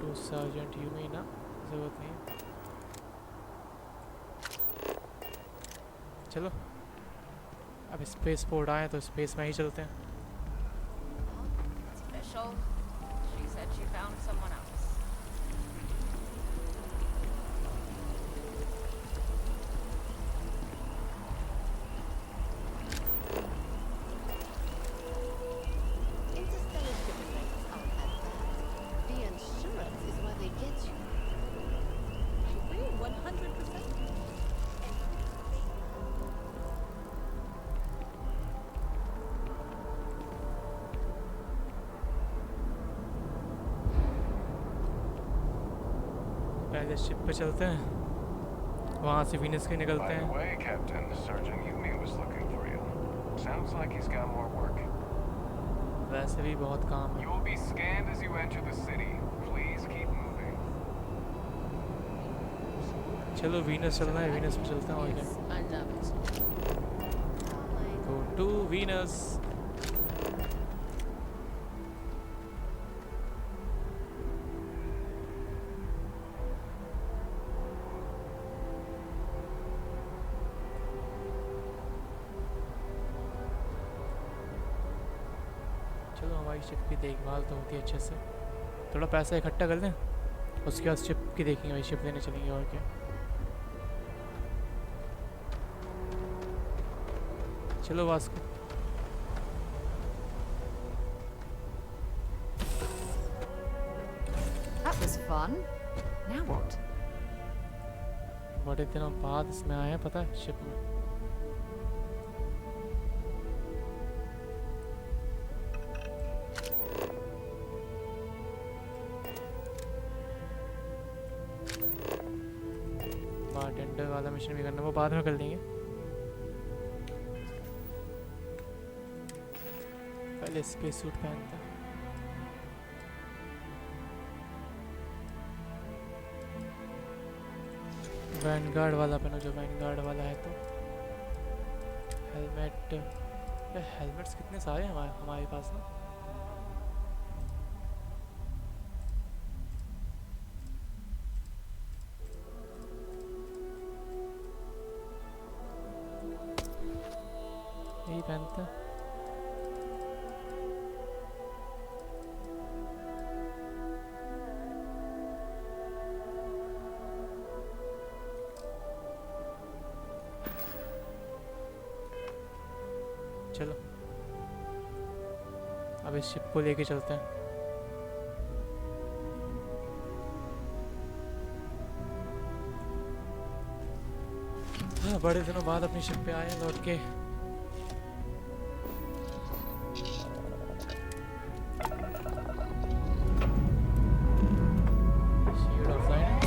टू सर्जेंट यू में ना जरूरत नहीं. चलो अब स्पेस पोर्ट आए तो स्पेस में ही चलते हैं. It's official. She said she found someone else. Interstellar shipping rates aren't that bad. The insurance is where they get you. I agree 100%. पहले शिप पे चलते हैं, वहाँ से वीनस के निकलते By the हैं. way, Captain, Sergeant Yumi was looking for you. Sounds like he's got more work. वैसे भी बहुत काम है. You will be scanned as you enter the city. Please keep moving. चलो वीनस चलना है, वीनस पे चलते हैं. और क्या. I love it. Go to Venus. चलो चलो हमारी शिप की देखभाल तो होती है अच्छे से, थोड़ा पैसा इकट्ठा कर लें, उसके बाद शिप की देखेंगे भाई, शिप लेने चलेंगे और क्या। चलो Vasco. That was fun. Now what? बड़े दिनों बाद इसमें आए हैं, पता है, शिप में। बारटेंडर वाला मिशन भी करना, वो बाद में कर लेंगे, पहले स्पेस सूट पहनता है। वैनगार्ड वाला पहनो, जो वैनगार्ड वाला है। तो हेलमेट, या हेलमेट्स कितने सारे हैं हमारे पास ना। यही पहनते हैं। चलो अब इस शिप को लेके चलते हैं। हाँ, बड़े दिनों बाद अपनी शिप पे आए हैं लौट के। Shield of Zion।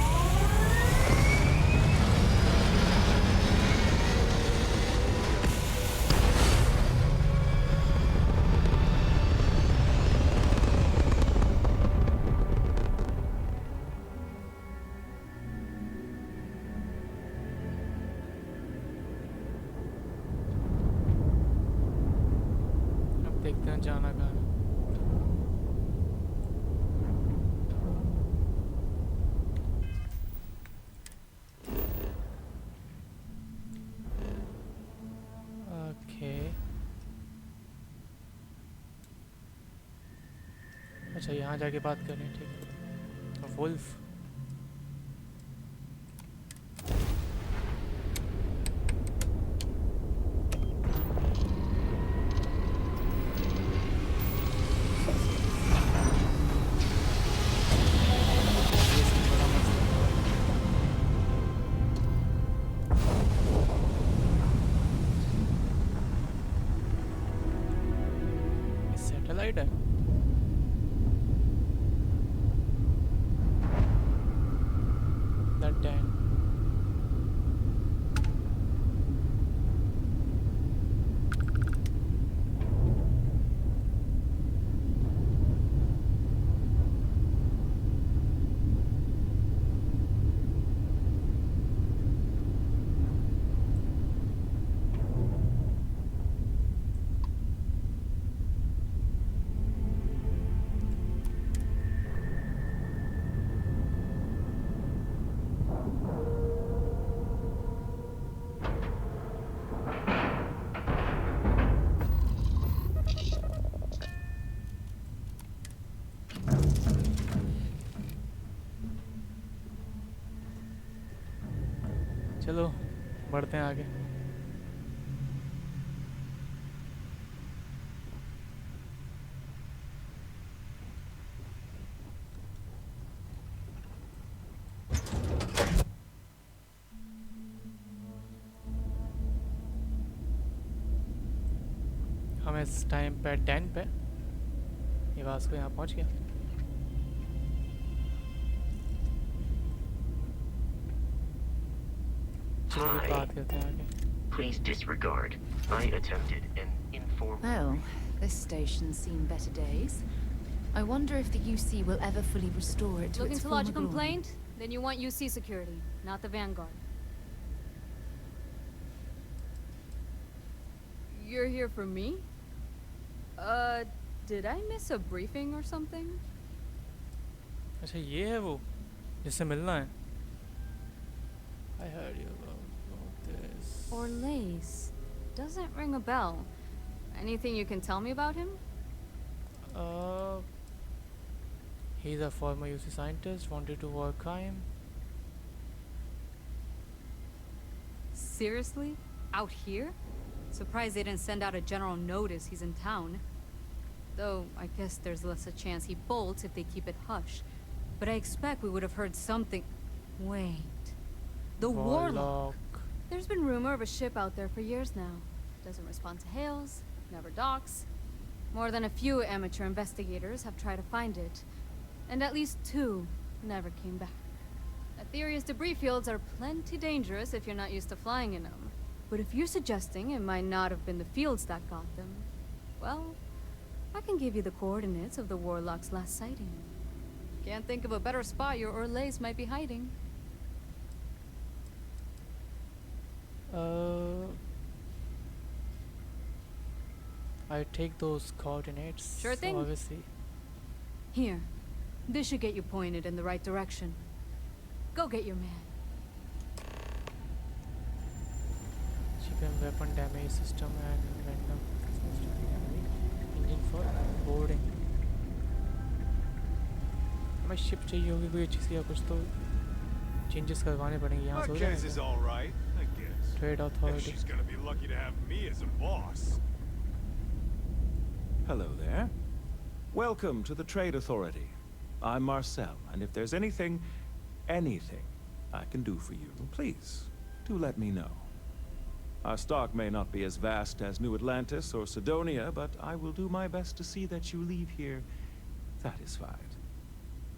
देखते हैं जाना कहाँ है। ओके, अच्छा यहाँ जाके बात करनी है, ठीक है। वुल्फ, सैटेलाइट है। That damn। चलो बढ़ते हैं आगे। हम इस टाइम पे 10 पे, ये वास्को यहाँ पहुँच गया। चलो भी बात करते हैं आगे। Please disregard. I attempted an informal. Well, this station's seen better days. I wonder if the UC will ever fully restore it to Looking its to former lodge a glory. complaint? Then you want UC security, not the Vanguard. You're here for me? Did I miss a briefing or something? अच्छा ये है वो जिससे मिलना है। I heard you about this. Orlace. Doesn't ring a bell. Anything you can tell me about him? He's a former UC scientist, wanted to work crime. Seriously? Out here? Surprised they didn't send out a general notice he's in town. Though, I guess there's less a chance he bolts if they keep it hush. But I expect we would have heard something... Wait... The Warlock! There's been rumor of a ship out there for years now. Doesn't respond to hails, never docks. More than a few amateur investigators have tried to find it. And at least 2 never came back. A theory is debris fields are plenty dangerous if you're not used to flying in them. But if you're suggesting it might not have been the fields that got them, well, I can give you the coordinates of the Warlock's last sighting. Can't think of a better spot your Orlays might be hiding. I take those coordinates. Sure thing. Obviously. Here. This should get you pointed in the right direction. Go get your man. Ship and weapon damage system and random engine for boarding. हमें ship चाहिए होगी कोई अच्छी सी या कुछ तो changes करवाने पड़ेंगे यहाँ से हो Marquez is जाएगा all right, I guess. Trade And authority she's gonna be lucky to have me as a boss. Hello there. Welcome to the Trade Authority. I'm Marcel, and if there's anything I can do for you, please, do let me know. Our stock may not be as vast as New Atlantis or Sidonia, but I will do my best to see that you leave here satisfied.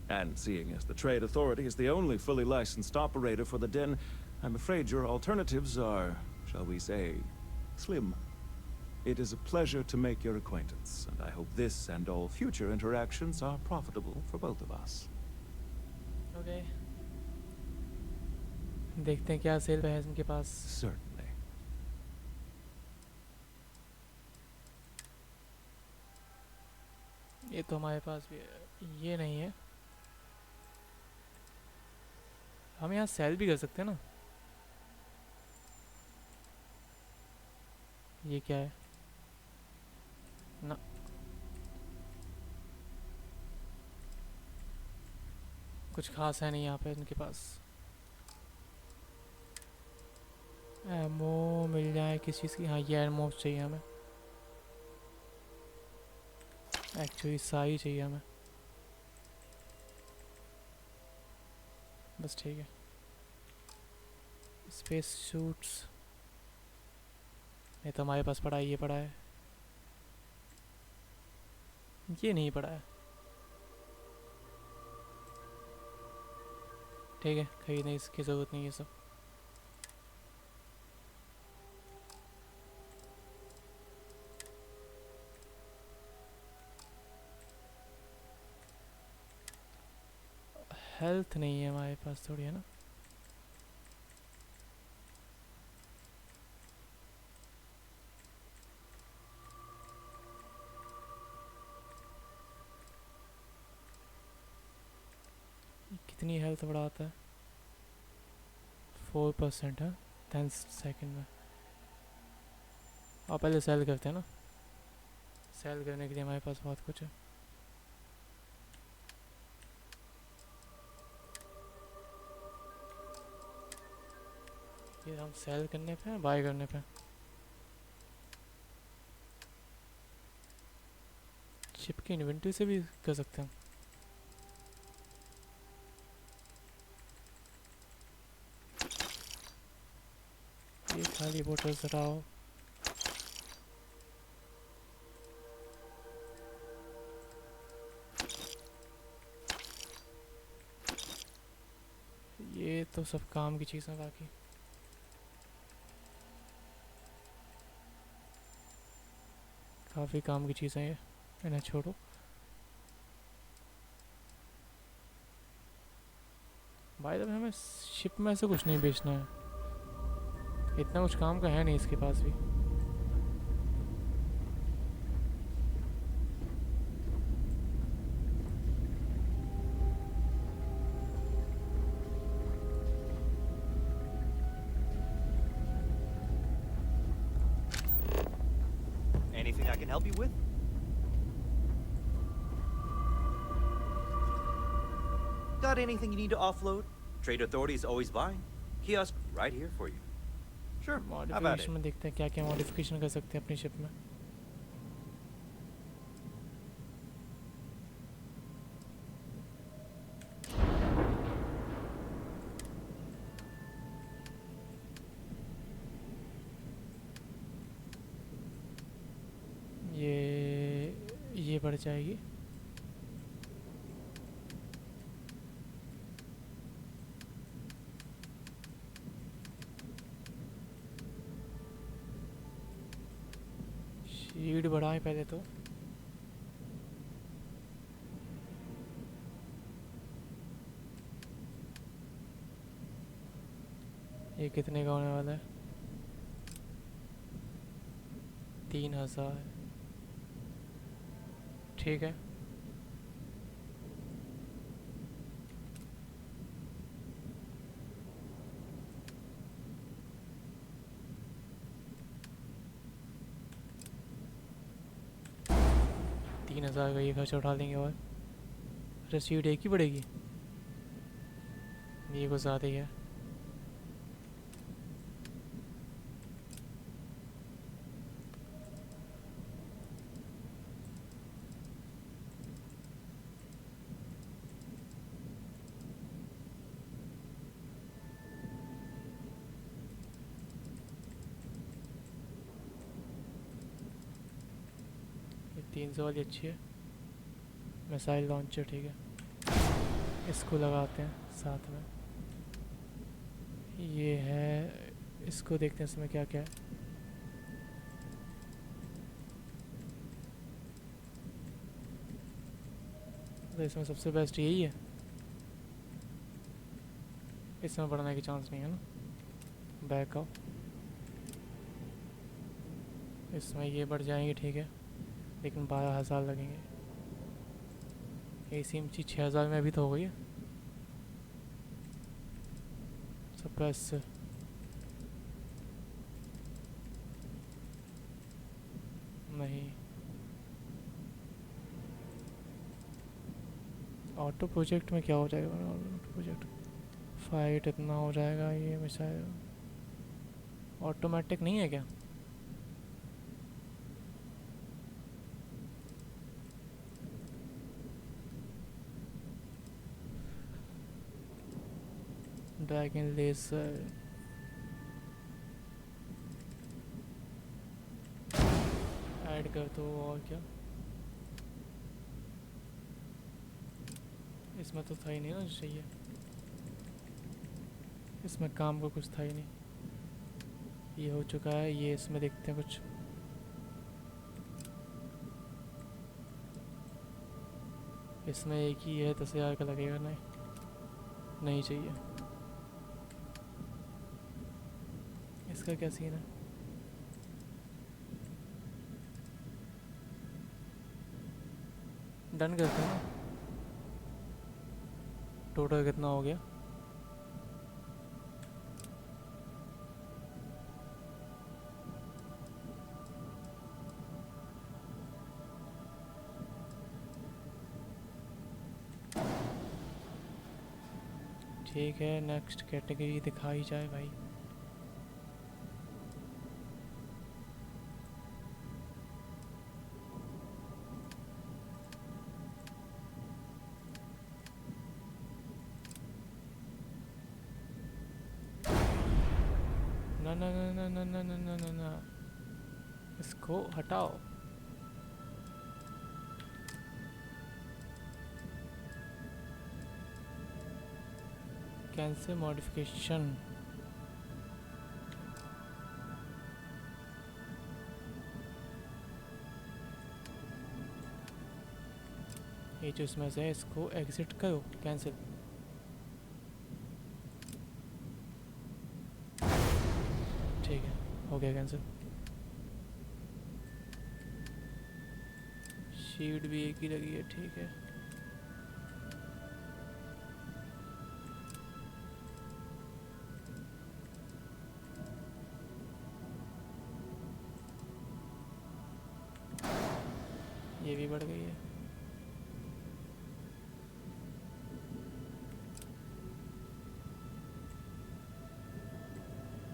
And seeing as the Trade Authority is the only fully licensed operator for the DENE, I'm afraid your alternatives are, shall we say, slim. It is a pleasure to make your acquaintance, and I hope this and all future interactions are profitable for both of us. Okay. देखते हैं क्या cell है इनके पास. Certainly. ये तो हमारे पास भी है. ये नहीं है. हम यहाँ सेल भी कर सकते हैं ना. ये क्या है? ना. कुछ खास है नहीं यहाँ पे इनके पास. एमो मिल जाए किस चीज़ की. हाँ ये एमो चाहिए हमें. एक्चुअली साई चाहिए हमें. बस ठीक है. स्पेस सूट्स ये तो हमारे पास पड़ा है. ये पड़ा है. ये नहीं पड़ा है. ठीक है खरीदने इसकी ज़रूरत नहीं है सब. हेल्थ नहीं है हमारे पास थोड़ी है ना. कितनी हेल्थ बढ़ाता है? 4% है 10 सेकंड में. आप पहले सेल करते हैं ना. सेल करने के लिए हमारे पास बहुत कुछ है. ये हम सेल करने पे हैं बाय करने पे. शिप की इन्वेंटरी से भी कर सकते हैं. ये खाली बोतल्स हटाओ. ये तो सब काम की चीज़ें बाकी. काफ़ी काम की चीज़ें ये. इन्हें छोड़ो. बाय द वे हमें शिप में से कुछ नहीं बेचना है. इतना कुछ काम का है नहीं इसके पास भी. Anything I can help you with? Got anything you need to offload? Trade Authority is always buying. Kiosk right here for you. Sure. How about it? Modification में देखते हैं क्या क्या मॉडिफिकेशन कर सकते हैं अपनी शिप में. ये बढ़ जाएगी. शीट बढ़ाएं पहले तो. ये कितने का होने वाला है? 3000. ठीक है. $3000 का ये खर्चा उठा लेंगे. और रसीद एक ही बढ़ेगी. ये कुछ ज़्यादा ही है. ये 300 वाली अच्छी है. Missile launcher. ठीक है, इसको लगाते हैं साथ में. ये है, इसको देखते हैं इसमें क्या क्या है. तो इसमें सबसे बेस्ट यही है. इसमें बढ़ने की चांस नहीं है ना. बैक आओ. इसमें ये बढ़ जाएंगे. ठीक है, लेकिन 12,000 लगेंगे. ACMG 6000 में अभी तो हो गई है. सप्रेस नहीं. ऑटो प्रोजेक्ट में क्या हो जाएगा? ऑटो प्रोजेक्ट फाइट इतना हो जाएगा. ये मिसाइल ऑटोमेटिक नहीं है क्या? Dragon laser. ऐड कर दो. और क्या इसमें तो था ही नहीं ना जो चाहिए. इसमें काम का कुछ था ही नहीं. ये हो चुका है. ये इसमें देखते हैं कुछ. इसमें एक ही है. 10,000 का लगेगा. नहीं चाहिए. इसका क्या सीन है? डन करते हैं ना. टोटल कितना हो गया? ठीक है, नेक्स्ट कैटेगरी दिखाई जाए भाई. ना ना ना ना ना ना ना ना ना ना, इसको हटाओ. Cancel modification. ये जो इसमें से है इसको एग्जिट करो. कैंसिल. ठीक है, हो गया कैंसिल. शीट भी एक ही लगी है. ठीक है, ये भी बढ़ गई है.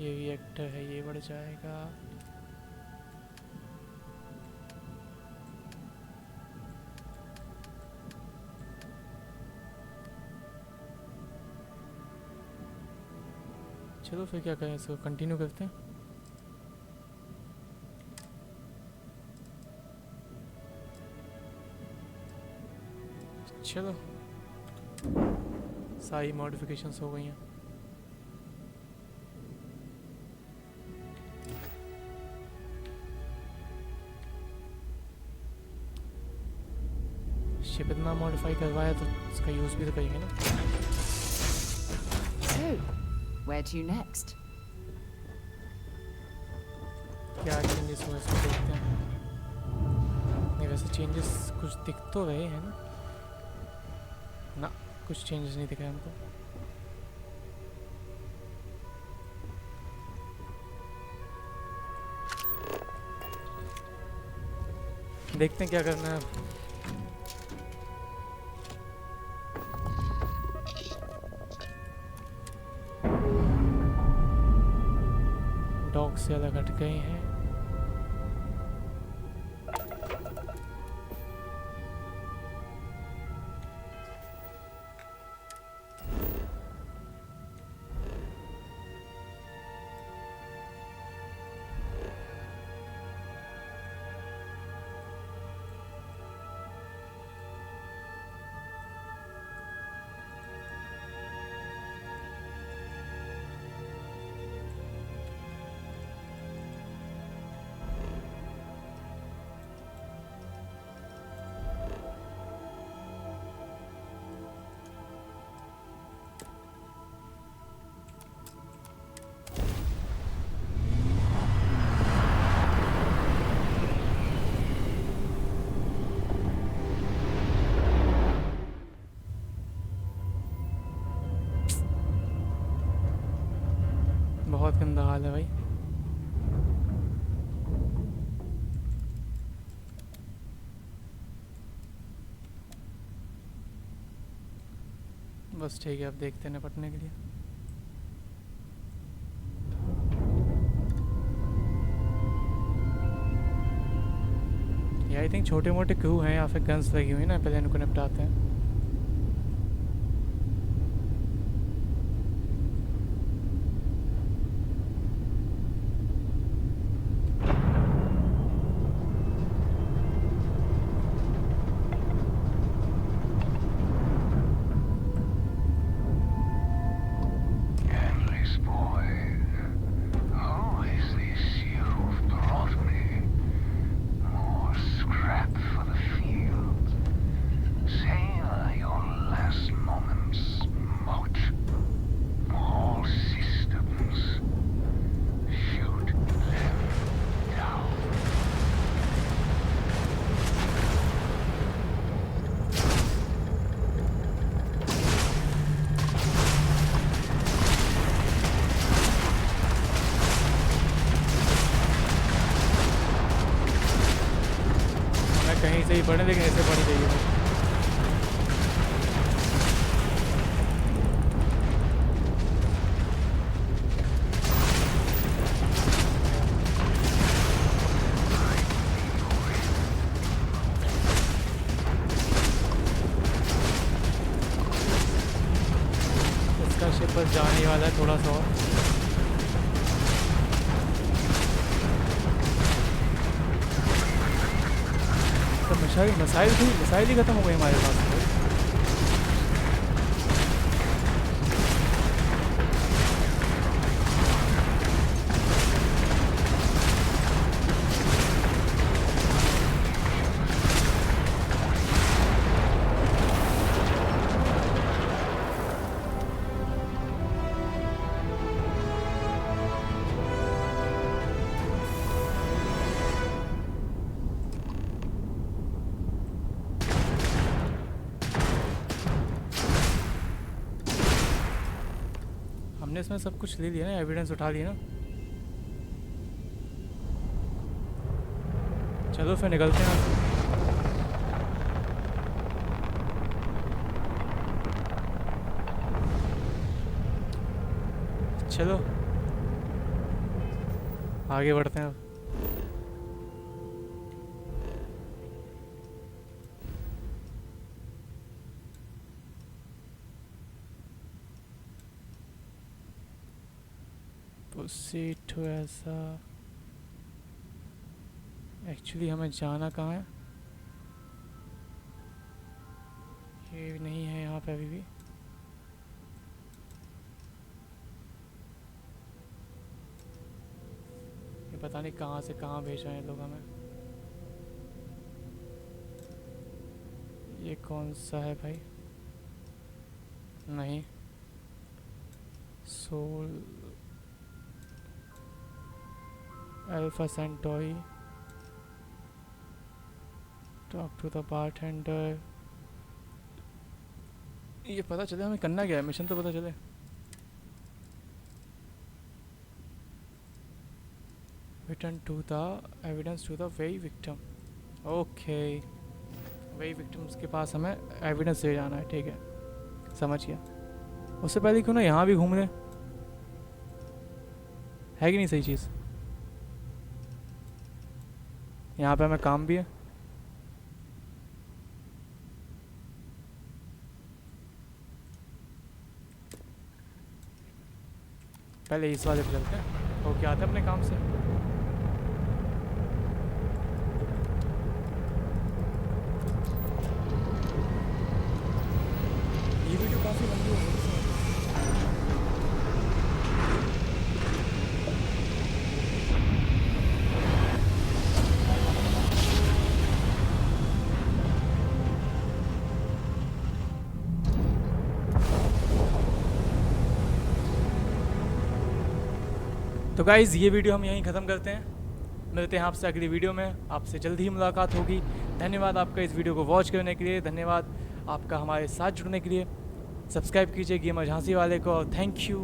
ये भी एक्टर है, ये बढ़ जाएगा। चलो फिर क्या करें, इसको कंटिन्यू करते हैं। चलो सारी मॉडिफिकेशंस हो गई हैं। शिप इतना मॉडिफाई करवाया तो इसका यूज़ भी तो करेंगे ना। So, where to next? क्या चेंजेस हुए इसको देखते हैं। नहीं वैसे चेंजेस कुछ दिख तो रहे हैं ना। ना कुछ चेंजेस नहीं दिख रहे हमको। देखते हैं क्या करना है। डॉग से अलग हट गए हैं। बहुत गंदा हाल है भाई। बस ठीक है, अब देखते हैं निपटने के लिए। ये आई थिंक छोटे मोटे क्रू हैं या फिर गन्स लगी हुई ना, पहले इनको निपटाते हैं। कहीं से ही पढ़े लेकिन ऐसे पढ़ी चाहिए। इसका शिप बस जाने वाला है थोड़ा सा और। मिसाइल ही खत्म हो गई हमारे पास। हमने इसमें सब कुछ ले लिया ना, एविडेंस उठा लिया ना। चलो फिर निकलते हैं। चलो आगे बढ़ते हैं अब। प्रोसीड टू ऐसा एक्चुअली हमें जाना कहाँ है? ये नहीं है यहाँ पे अभी भी। ये पता नहीं कहाँ से कहाँ भेज रहे हैं लोग हमें। ये कौन सा है भाई? नहीं, सोल अल्फा सेंटोई, टॉक टू द बारटेंडर। ये पता चले हमें करना क्या है, मिशन तो पता चले। Return to the evidence to the way victim. Okay, way victims के पास हमें एविडेंस ले जाना है, ठीक है, समझ गया। उससे पहले क्यों ना यहाँ भी घूम लें, है कि नहीं सही चीज़? यहाँ पे हमें काम भी है। पहले इस वाले पे चलते हैं, वो क्या आता है अपने काम से। ये वीडियो काफ़ी लंबी हो गई। तो गाइज़ ये वीडियो हम यहीं ख़त्म करते हैं। मिलते हैं आपसे अगली वीडियो में, आपसे जल्दी ही मुलाकात होगी। धन्यवाद आपका इस वीडियो को वॉच करने के लिए, धन्यवाद आपका हमारे साथ जुड़ने के लिए। सब्सक्राइब कीजिए गेमर झांसी वाले को, और थैंक यू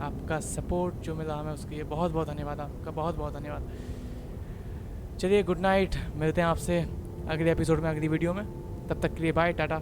आपका सपोर्ट जो मिला हमें उसके लिए बहुत बहुत धन्यवाद आपका, बहुत बहुत धन्यवाद। चलिए गुड नाइट, मिलते हैं आपसे अगले एपिसोड में, अगली वीडियो में। तब तक के लिए बाय, टाटा।